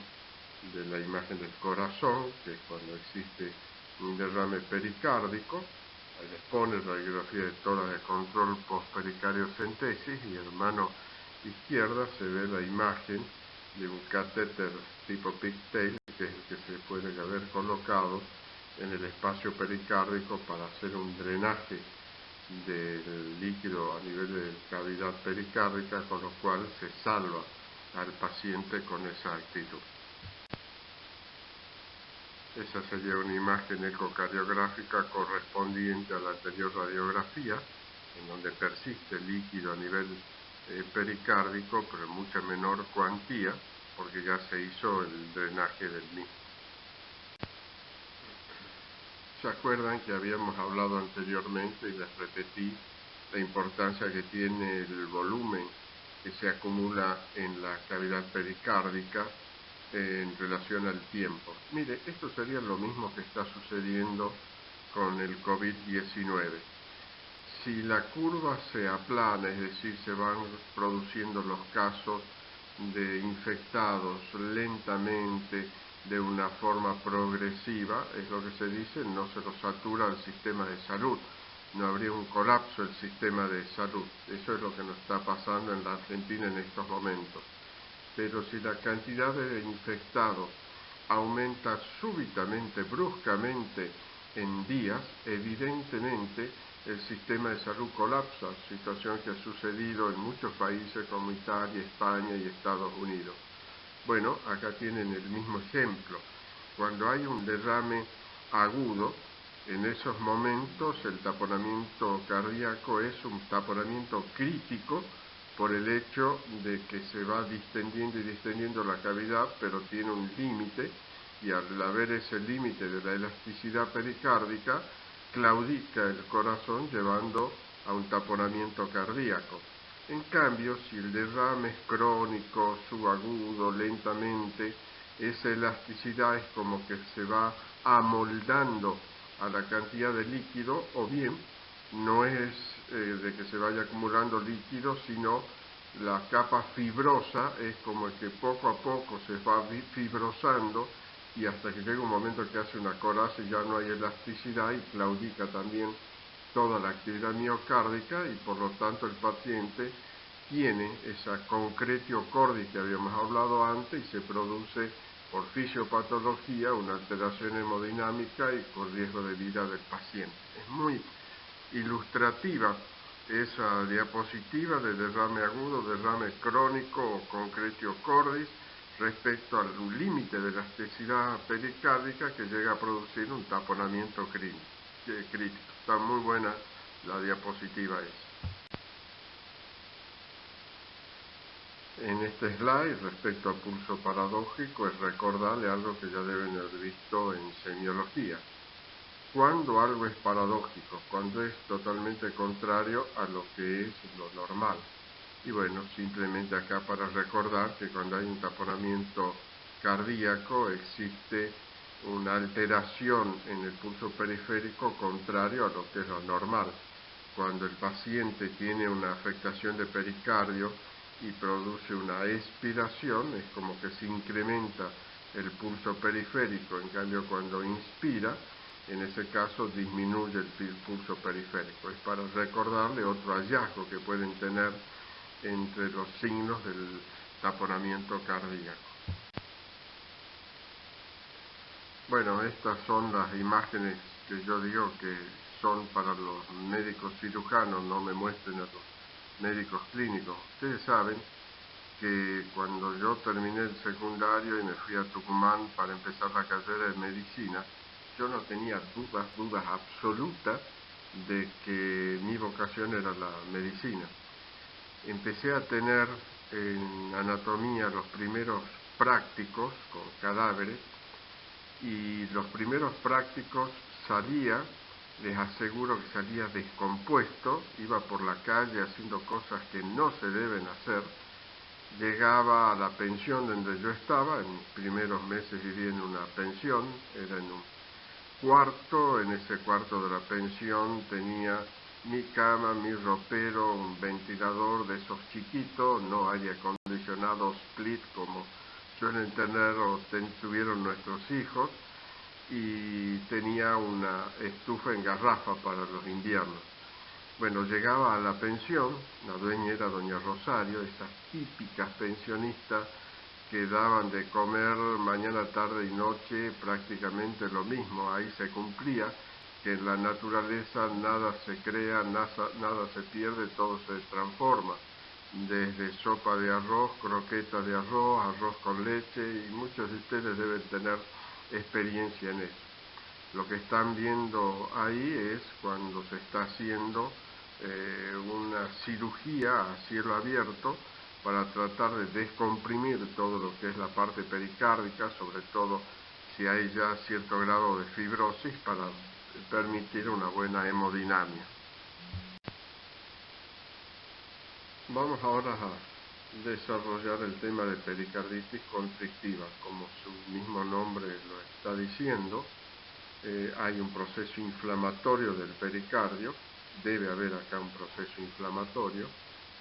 de la imagen del corazón, que es cuando existe un derrame pericárdico. Ahí les pone radiografía de tórax de control post-pericardiocentesis y en mano izquierda se ve la imagen de un catéter tipo pigtail, que es el que se puede haber colocado en el espacio pericárdico para hacer un drenaje del líquido a nivel de cavidad pericárdica, con lo cual se salva al paciente con esa actitud. Esa sería una imagen ecocardiográfica correspondiente a la anterior radiografía, en donde persiste líquido a nivel pericárdico, pero en mucha menor cuantía, porque ya se hizo el drenaje del mismo. ¿Se acuerdan que habíamos hablado anteriormente, y les repetí, la importancia que tiene el volumen que se acumula en la cavidad pericárdica en relación al tiempo? Mire, esto sería lo mismo que está sucediendo con el COVID-19. Si la curva se aplana, es decir, se van produciendo los casos de infectados lentamente, de una forma progresiva, es lo que se dice, no se lo satura el sistema de salud, no habría un colapso del sistema de salud. Eso es lo que nos está pasando en la Argentina en estos momentos. Pero si la cantidad de infectados aumenta súbitamente, bruscamente en días, evidentemente el sistema de salud colapsa, situación que ha sucedido en muchos países como Italia, España y Estados Unidos. Bueno, acá tienen el mismo ejemplo. Cuando hay un derrame agudo, en esos momentos el taponamiento cardíaco es un taponamiento crítico por el hecho de que se va distendiendo y distendiendo la cavidad, pero tiene un límite, y al haber ese límite de la elasticidad pericárdica, claudica el corazón llevando a un taponamiento cardíaco. En cambio, si el derrame es crónico, subagudo, lentamente, esa elasticidad es como que se va amoldando a la cantidad de líquido, o bien no es de que se vaya acumulando líquido, sino la capa fibrosa es como que poco a poco se va fibrosando y hasta que llega un momento que hace una coraza y ya no hay elasticidad y claudica también toda la actividad miocárdica y por lo tanto el paciente tiene esa concretio cordi que habíamos hablado antes y se produce por fisiopatología una alteración hemodinámica y con riesgo de vida del paciente. Es muy ilustrativa esa diapositiva de derrame agudo, derrame crónico o concretio cordis respecto al límite de elasticidad pericárdica que llega a producir un taponamiento crítico. Está muy buena la diapositiva esa. En este slide, respecto al pulso paradójico, es recordarle algo que ya deben haber visto en semiología. Cuando algo es paradójico, cuando es totalmente contrario a lo que es lo normal. Y bueno, simplemente acá para recordar que cuando hay un taponamiento cardíaco existe una alteración en el pulso periférico contrario a lo que es lo normal. Cuando el paciente tiene una afectación de pericardio y produce una expiración, es como que se incrementa el pulso periférico, en cambio cuando inspira, en ese caso disminuye el pulso periférico. Es para recordarle otro hallazgo que pueden tener entre los signos del taponamiento cardíaco. Bueno, estas son las imágenes que yo digo que son para los médicos cirujanos, no me muestren a los médicos clínicos. Ustedes saben que cuando yo terminé el secundario y me fui a Tucumán para empezar la carrera de medicina, yo no tenía dudas absolutas de que mi vocación era la medicina. Empecé a tener en anatomía los primeros prácticos con cadáveres y los primeros prácticos salía, les aseguro que salía descompuesto, iba por la calle haciendo cosas que no se deben hacer, llegaba a la pensión donde yo estaba, en mis primeros meses viví en una pensión, era en un cuarto, en ese cuarto de la pensión tenía mi cama, mi ropero, un ventilador de esos chiquitos, no aire acondicionado split como suelen tener o tuvieron nuestros hijos, y tenía una estufa en garrafa para los inviernos. Bueno, llegaba a la pensión, la dueña era doña Rosario, esas típicas pensionistas que daban de comer mañana, tarde y noche prácticamente lo mismo. Ahí se cumplía que en la naturaleza nada se crea, nada se pierde, todo se transforma. Desde sopa de arroz, croquetas de arroz, arroz con leche, y muchos de ustedes deben tener experiencia en eso. Lo que están viendo ahí es cuando se está haciendo una cirugía a cielo abierto para tratar de descomprimir todo lo que es la parte pericárdica, sobre todo si hay ya cierto grado de fibrosis, para permitir una buena hemodinamia. Vamos ahora a desarrollar el tema de pericarditis constrictiva. Como su mismo nombre lo está diciendo, hay un proceso inflamatorio del pericardio, debe haber acá un proceso inflamatorio,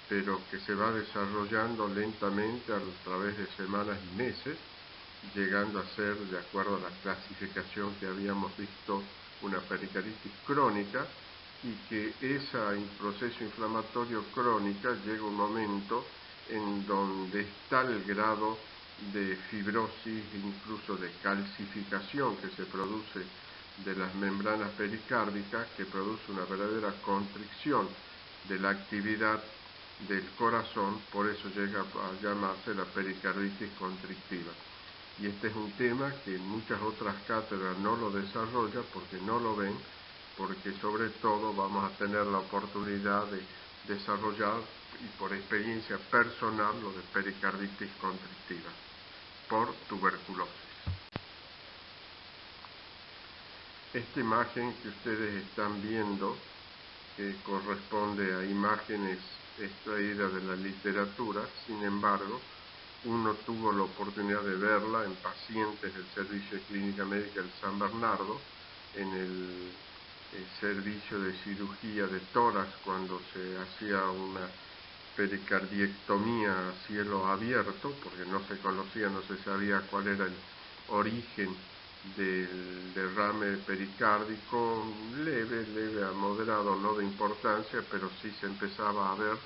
pero que se va desarrollando lentamente a través de semanas y meses, llegando a ser, de acuerdo a la clasificación que habíamos visto, una pericarditis crónica, y que ese proceso inflamatorio crónica llega un momento en donde está el grado de fibrosis, incluso de calcificación que se produce de las membranas pericárdicas, que produce una verdadera constricción de la actividad del corazón, por eso llega a llamarse la pericarditis constrictiva. Y este es un tema que en muchas otras cátedras no lo desarrolla porque no lo ven, porque sobre todo vamos a tener la oportunidad de desarrollar, y por experiencia personal, lo de pericarditis constrictiva por tuberculosis. Esta imagen que ustedes están viendo, que corresponde a imágenes extraídas de la literatura, sin embargo, uno tuvo la oportunidad de verla en pacientes del Servicio de Clínica Médica del San Bernardo, en el servicio de cirugía de tórax, cuando se hacía una pericardiectomía a cielo abierto, porque no se conocía, no se sabía cuál era el origen del derrame pericárdico, leve a moderado, no de importancia, pero sí se empezaba a ver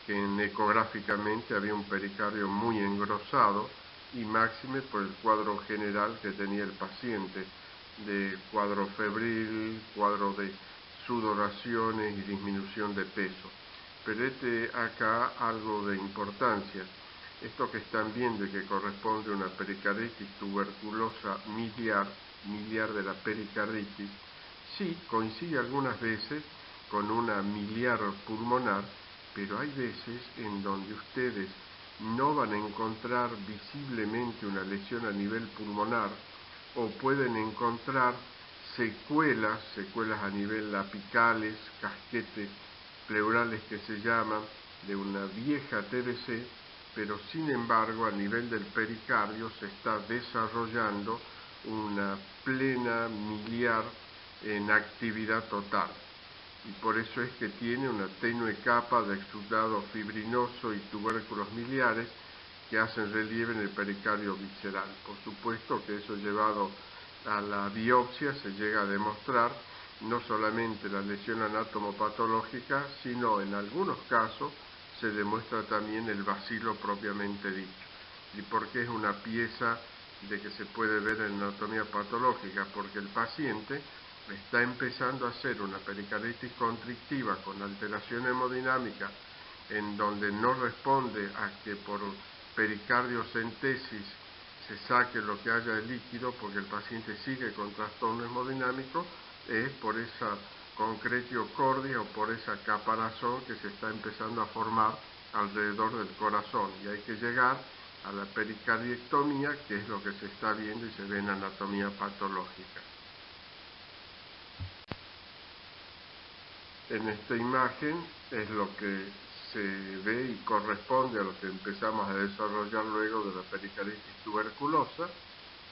que ecográficamente había un pericardio muy engrosado, y máxime por el cuadro general que tenía el paciente, de cuadro febril, cuadro de sudoraciones y disminución de peso. Pero acá algo de importancia. Esto que están viendo y que corresponde a una pericarditis tuberculosa miliar de la pericarditis, sí coincide algunas veces con una miliar pulmonar, pero hay veces en donde ustedes no van a encontrar visiblemente una lesión a nivel pulmonar, o pueden encontrar secuelas a nivel apicales, casquetes pleurales que se llaman, de una vieja TBC, pero sin embargo a nivel del pericardio se está desarrollando una plena miliar en actividad total. Y por eso es que tiene una tenue capa de exudado fibrinoso y tubérculos miliares que hacen relieve en el pericardio visceral. Por supuesto que eso, llevado a la biopsia, se llega a demostrar no solamente la lesión anatomopatológica, sino en algunos casos se demuestra también el bacilo propiamente dicho. ¿Y por qué es una pieza de que se puede ver en anatomía patológica? Porque el paciente está empezando a hacer una pericarditis constrictiva con alteración hemodinámica, en donde no responde a que por pericardiocentesis se saque lo que haya de líquido, porque el paciente sigue con trastorno hemodinámico, es por esa concretiocordia o por esa caparazón que se está empezando a formar alrededor del corazón, y hay que llegar a la pericardiectomía, que es lo que se está viendo y se ve en anatomía patológica. En esta imagen es lo que se ve y corresponde a lo que empezamos a desarrollar luego de la pericarditis tuberculosa,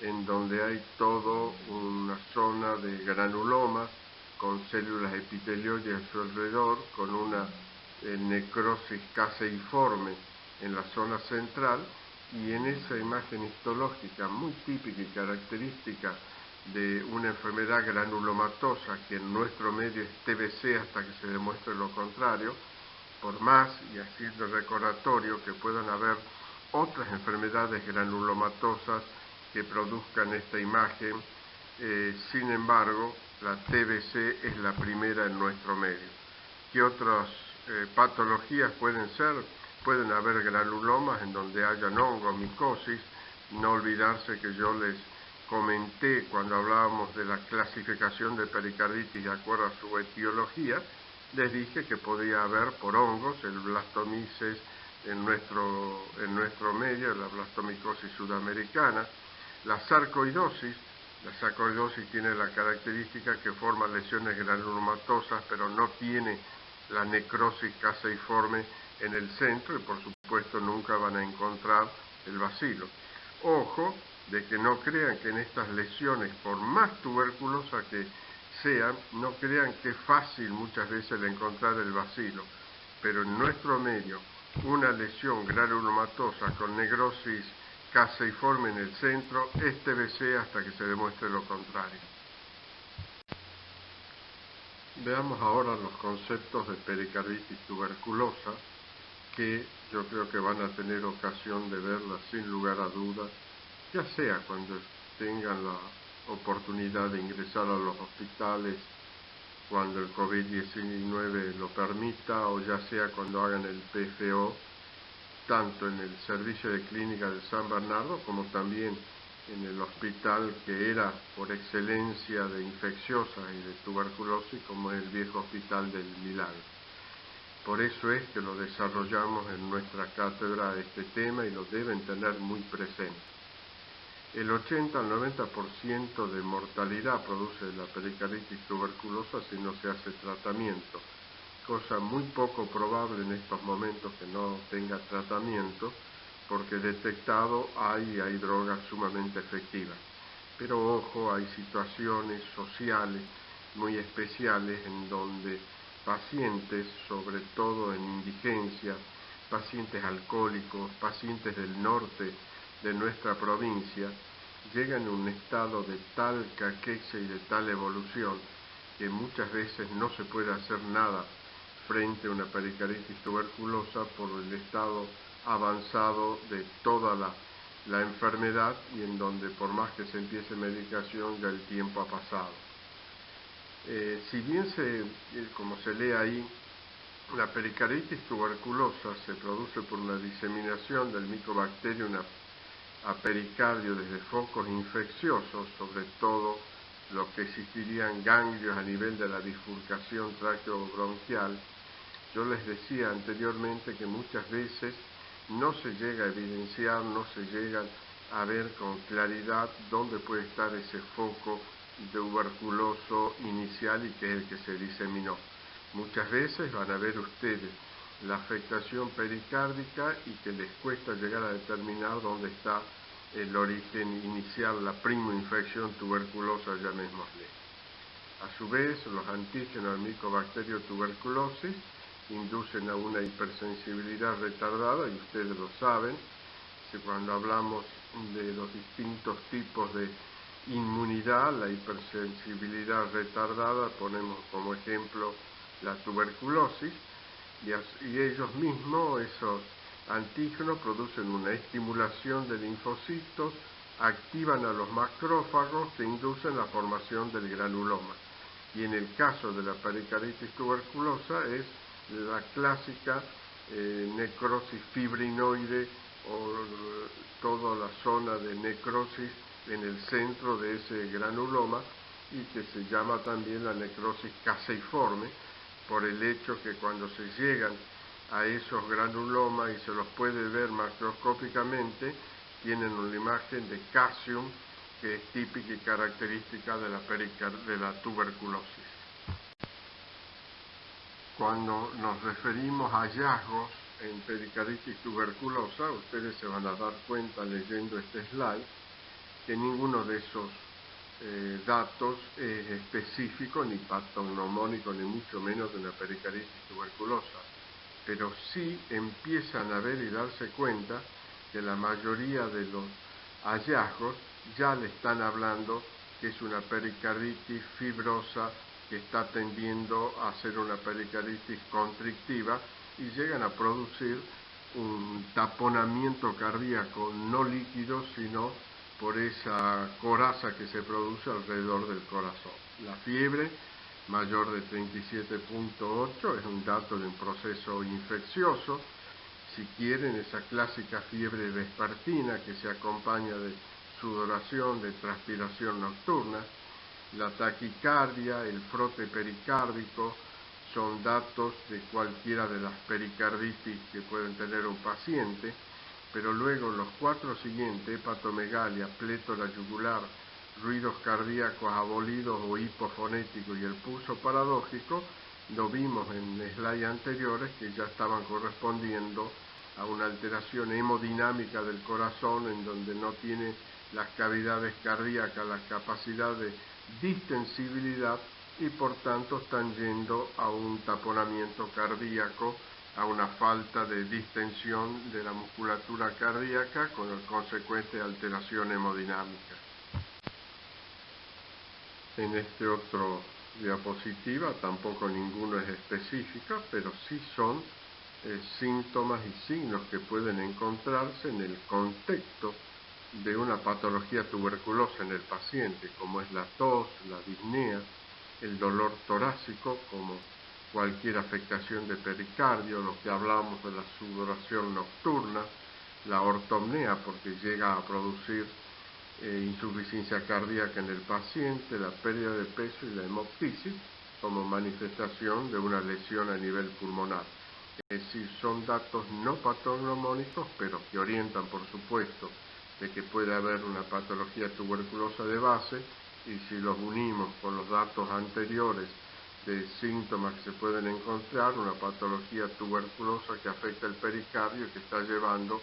en donde hay toda una zona de granulomas con células epitelioides a su alrededor, con una necrosis caseiforme en la zona central, y en esa imagen histológica muy típica y característica de una enfermedad granulomatosa, que en nuestro medio es TBC hasta que se demuestre lo contrario, por más, y haciendo recordatorio, que puedan haber otras enfermedades granulomatosas que produzcan esta imagen, sin embargo, la TBC es la primera en nuestro medio. ¿Qué otras patologías pueden ser? Pueden haber granulomas en donde hayan hongos, micosis. No olvidarse que yo les comenté cuando hablábamos de la clasificación de pericarditis de acuerdo a su etiología, les dije que podía haber por hongos el Blastomyces en nuestro medio, la Blastomicosis sudamericana, la sarcoidosis. La sarcoidosis tiene la característica que forma lesiones granulomatosas, pero no tiene la necrosis caseiforme en el centro, y por supuesto nunca van a encontrar el bacilo. Ojo, de que no crean que en estas lesiones, por más tuberculosa que sean, no crean que es fácil muchas veces el encontrar el bacilo, pero en nuestro medio una lesión granulomatosa con necrosis caseiforme en el centro es TBC hasta que se demuestre lo contrario. Veamos ahora los conceptos de pericarditis tuberculosa, que yo creo que van a tener ocasión de verla sin lugar a dudas, ya sea cuando tengan la oportunidad de ingresar a los hospitales, cuando el COVID-19 lo permita, o ya sea cuando hagan el PFO, tanto en el servicio de clínica de San Bernardo como también en el hospital que era por excelencia de infecciosas y de tuberculosis, como es el viejo hospital del Milagro. Por eso es que lo desarrollamos en nuestra cátedra este tema, y lo deben tener muy presente. El 80 al 90% de mortalidad produce la pericarditis tuberculosa si no se hace tratamiento, cosa muy poco probable en estos momentos que no tenga tratamiento, porque detectado hay drogas sumamente efectivas. Pero ojo, hay situaciones sociales muy especiales en donde pacientes, sobre todo en indigencia, pacientes alcohólicos, pacientes del norte de nuestra provincia, llegan a un estado de tal caquexia y de tal evolución que muchas veces no se puede hacer nada frente a una pericarditis tuberculosa por el estado avanzado de toda la enfermedad, y en donde por más que se empiece medicación ya el tiempo ha pasado. Si bien como se lee ahí, la pericarditis tuberculosa se produce por una diseminación del Mycobacterium a pericardio desde focos infecciosos, sobre todo lo que existirían ganglios a nivel de la bifurcación tráqueo-bronquial. Yo les decía anteriormente que muchas veces no se llega a evidenciar, no se llega a ver con claridad dónde puede estar ese foco tuberculoso inicial y que es el que se diseminó. Muchas veces van a ver ustedes la afectación pericárdica y que les cuesta llegar a determinar dónde está el origen inicial, la primoinfección tuberculosa, llamémosle. A su vez, los antígenos al Mycobacterium tuberculosis inducen a una hipersensibilidad retardada, y ustedes lo saben, cuando hablamos de los distintos tipos de inmunidad, la hipersensibilidad retardada, ponemos como ejemplo la tuberculosis, y ellos mismos, esos antígenos, producen una estimulación de linfocitos, activan a los macrófagos que inducen la formación del granuloma. Y en el caso de la pericarditis tuberculosa es la clásica necrosis fibrinoide o toda la zona de necrosis en el centro de ese granuloma, y que se llama también la necrosis caseiforme, por el hecho que cuando se llegan a esos granulomas y se los puede ver macroscópicamente, tienen una imagen de calcium que es típica y característica de la tuberculosis. Cuando nos referimos a hallazgos en pericarditis tuberculosa, ustedes se van a dar cuenta leyendo este slide que ninguno de esos datos es específico ni patognomónico, ni mucho menos de una pericarditis tuberculosa, pero sí empiezan a ver y darse cuenta que la mayoría de los hallazgos ya le están hablando que es una pericarditis fibrosa que está tendiendo a ser una pericarditis constrictiva, y llegan a producir un taponamiento cardíaco no líquido, sino por esa coraza que se produce alrededor del corazón. La fiebre mayor de 37.8 es un dato de un proceso infeccioso. Si quieren, esa clásica fiebre vespertina que se acompaña de sudoración, de transpiración nocturna, la taquicardia, el frote pericárdico, son datos de cualquiera de las pericarditis que pueden tener un paciente, pero luego los 4 siguientes, hepatomegalia, plétora yugular, ruidos cardíacos abolidos o hipofonéticos y el pulso paradójico, lo vimos en slides anteriores que ya estaban correspondiendo a una alteración hemodinámica del corazón, en donde no tiene las cavidades cardíacas la capacidad de distensibilidad, y por tanto están yendo a un taponamiento cardíaco, a una falta de distensión de la musculatura cardíaca con la consecuente alteración hemodinámica. En este otro diapositiva tampoco ninguno es específica, pero sí son síntomas y signos que pueden encontrarse en el contexto de una patología tuberculosa en el paciente, como es la tos, la disnea, el dolor torácico, como cualquier afectación de pericardio, lo que hablábamos de la sudoración nocturna, la ortopnea, porque llega a producir insuficiencia cardíaca en el paciente, la pérdida de peso y la hemoptisis como manifestación de una lesión a nivel pulmonar. Es decir, son datos no patognomónicos, pero que orientan, por supuesto, de que puede haber una patología tuberculosa de base, y si los unimos con los datos anteriores de síntomas que se pueden encontrar, una patología tuberculosa que afecta el pericardio y que está llevando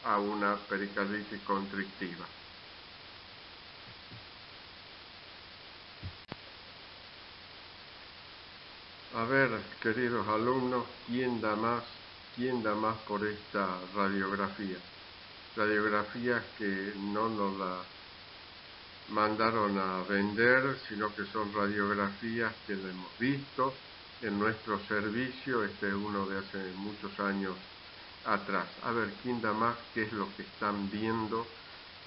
a una pericarditis constrictiva. A ver, queridos alumnos, ¿quién da más por esta radiografía? Radiografías que no nos la mandaron a vender, sino que son radiografías que la hemos visto en nuestro servicio, este es uno de hace muchos años atrás. A ver, ¿quién da más? ¿Qué es lo que están viendo?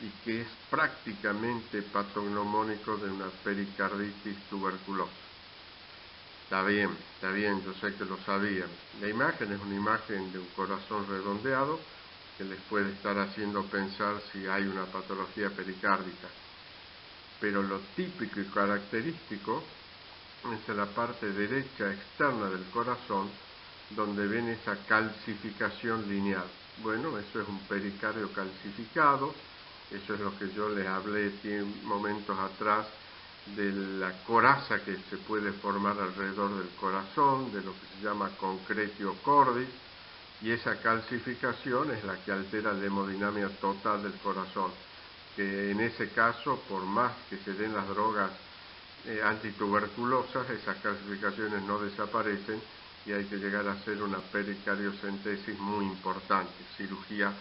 Y que es prácticamente patognomónico de una pericarditis tuberculosa. Está bien, yo sé que lo sabían. La imagen es una imagen de un corazón redondeado que les puede estar haciendo pensar si hay una patología pericárdica. Pero lo típico y característico es en la parte derecha externa del corazón, donde ven esa calcificación lineal. Bueno, eso es un pericardio calcificado, eso es lo que yo les hablé momentos atrás, de la coraza que se puede formar alrededor del corazón, de lo que se llama concretio cordis, y esa calcificación es la que altera la hemodinámica total del corazón, que en ese caso, por más que se den las drogas antituberculosas, esas calcificaciones no desaparecen y hay que llegar a hacer una pericardiocentesis muy importante, cirugía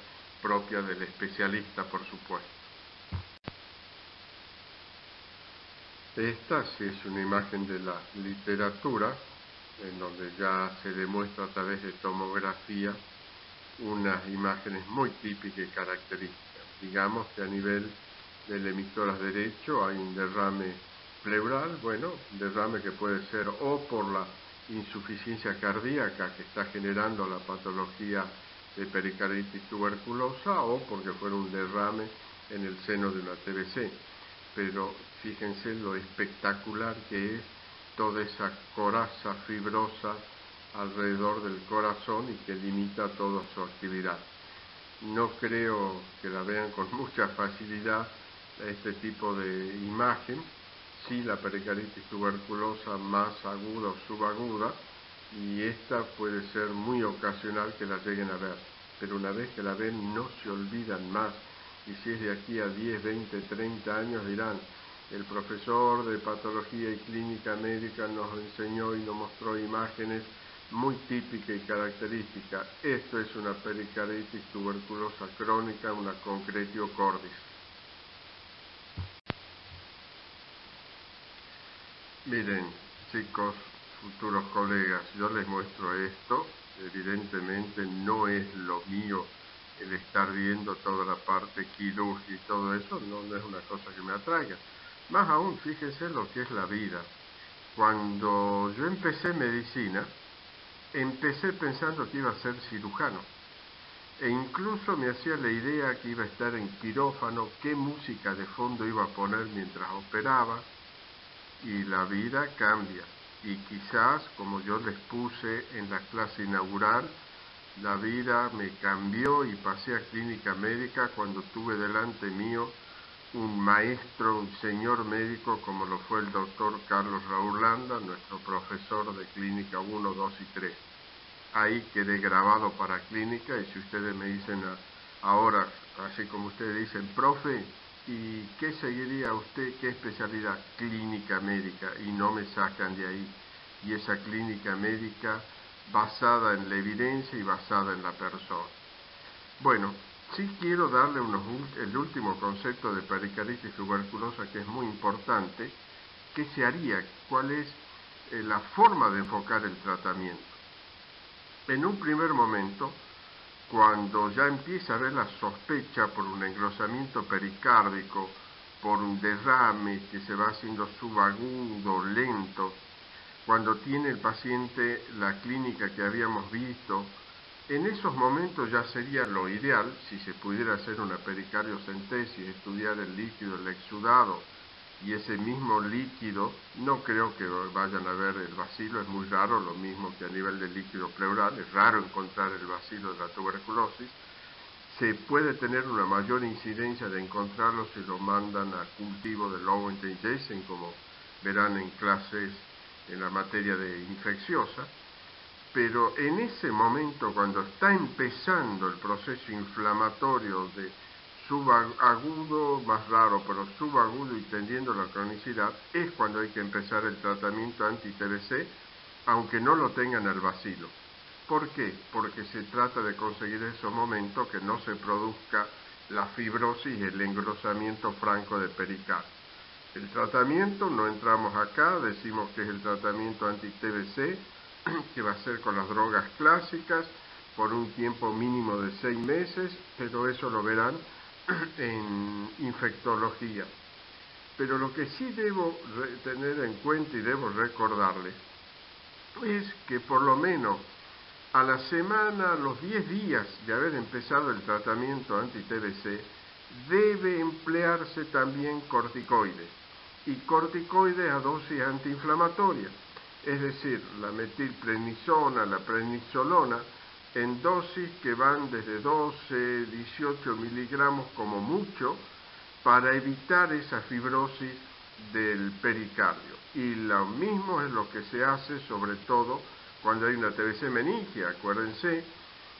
propia del especialista, por supuesto. Esta sí es una imagen de la literatura, en donde ya se demuestra a través de tomografía unas imágenes muy típicas y características. Digamos que a nivel del emisoras derecho hay un derrame pleural, bueno, un derrame que puede ser o por la insuficiencia cardíaca que está generando la patología de pericarditis tuberculosa o porque fuera un derrame en el seno de una TBC. Pero fíjense lo espectacular que es toda esa coraza fibrosa alrededor del corazón y que limita toda su actividad. No creo que la vean con mucha facilidad este tipo de imagen, sí la pericarditis tuberculosa más aguda o subaguda, y esta puede ser muy ocasional que la lleguen a ver, pero una vez que la ven no se olvidan más, y si es de aquí a 10, 20, 30 años dirán, el profesor de patología y clínica médica nos enseñó y nos mostró imágenes muy típica y característica. Esto es una pericarditis tuberculosa crónica, una concretio cordis. Miren, chicos, futuros colegas, yo les muestro esto. Evidentemente no es lo mío el estar viendo toda la parte quirúrgica y todo eso, no es una cosa que me atraiga. Más aún, fíjense lo que es la vida. Cuando yo empecé medicina, empecé pensando que iba a ser cirujano e incluso me hacía la idea que iba a estar en quirófano, qué música de fondo iba a poner mientras operaba, y la vida cambia. Y quizás, como yo les puse en la clase inaugural, la vida me cambió y pasé a clínica médica cuando tuve delante mío un maestro, un señor médico como lo fue el doctor Carlos Raúl Landa, nuestro profesor de clínica 1, 2 y 3. Ahí quedé grabado para clínica, y si ustedes me dicen ahora, así como ustedes dicen, profe, ¿y qué seguiría usted? ¿Qué especialidad? Clínica médica, y no me sacan de ahí. Y esa clínica médica basada en la evidencia y basada en la persona. Bueno, sí quiero darle el último concepto de pericarditis tuberculosa que es muy importante. ¿Qué se haría? ¿Cuál es la forma de enfocar el tratamiento? En un primer momento, cuando ya empieza a haber la sospecha por un engrosamiento pericárdico, por un derrame que se va haciendo subagudo, lento, cuando tiene el paciente la clínica que habíamos visto, en esos momentos ya sería lo ideal, si se pudiera hacer una pericardiocentesis, estudiar el líquido, el exudado, y ese mismo líquido, no creo que vayan a ver el bacilo, es muy raro, lo mismo que a nivel del líquido pleural, es raro encontrar el bacilo de la tuberculosis. se puede tener una mayor incidencia de encontrarlo si lo mandan a cultivo de Lowenstein-Jessen, como verán en clases en la materia de infecciosa, pero en ese momento, cuando está empezando el proceso inflamatorio de subagudo, más raro, pero subagudo y tendiendo a la cronicidad, es cuando hay que empezar el tratamiento anti-TBC, aunque no lo tengan el bacilo. ¿Por qué? Porque se trata de conseguir esos momentos que no se produzca la fibrosis y el engrosamiento franco de pericardio. El tratamiento, no entramos acá, decimos que es el tratamiento anti-TBC, que va a ser con las drogas clásicas, por un tiempo mínimo de 6 meses, pero eso lo verán en infectología. Pero lo que sí debo tener en cuenta y debo recordarles es que por lo menos a la semana, a los 10 días de haber empezado el tratamiento anti-TBC, debe emplearse también corticoides, y corticoides a dosis antiinflamatoria, es decir, la metilprednisona, la prednisolona, en dosis que van desde 12, 18 miligramos como mucho, para evitar esa fibrosis del pericardio. Y lo mismo es lo que se hace sobre todo cuando hay una TBC meningia. Acuérdense,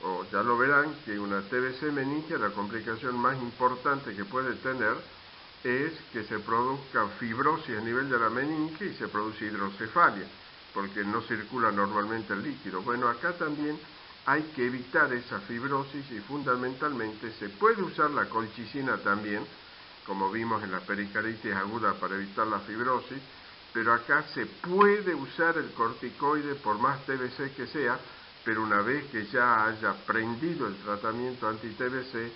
o ya lo verán, que una TBC meningia, la complicación más importante que puede tener es que se produzca fibrosis a nivel de la meninge y se produce hidrocefalia, porque no circula normalmente el líquido. Bueno, acá también hay que evitar esa fibrosis y fundamentalmente se puede usar la colchicina también, como vimos en la pericarditis aguda, para evitar la fibrosis, pero acá se puede usar el corticoide por más TBC que sea, pero una vez que ya haya prendido el tratamiento anti-TBC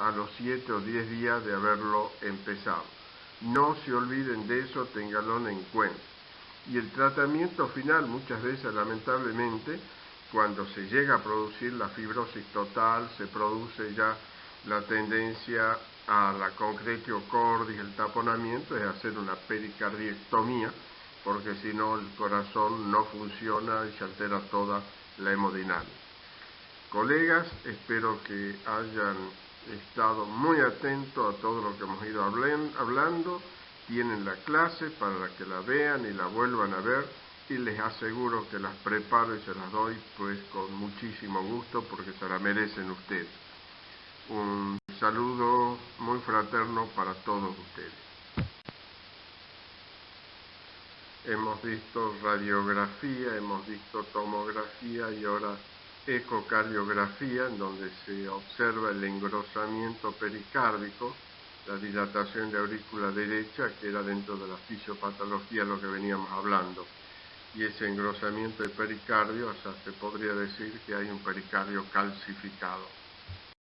a los 7 o 10 días de haberlo empezado. No se olviden de eso, ténganlo en cuenta. Y el tratamiento final, muchas veces lamentablemente, cuando se llega a producir la fibrosis total, se produce ya la tendencia a la concretio cordis, el taponamiento, es hacer una pericardiectomía, porque si no el corazón no funciona y se altera toda la hemodinámica. Colegas, espero que hayan estado muy atentos a todo lo que hemos ido hablando. Tienen la clase para que la vean y la vuelvan a ver, y les aseguro que las preparo y se las doy pues con muchísimo gusto, porque se la merecen ustedes. Un saludo muy fraterno para todos ustedes. Hemos visto radiografía, hemos visto tomografía y ahora ecocardiografía, en donde se observa el engrosamiento pericárdico, la dilatación de aurícula derecha, que era dentro de la fisiopatología lo que veníamos hablando. Y ese engrosamiento de pericardio, o sea, se podría decir que hay un pericardio calcificado.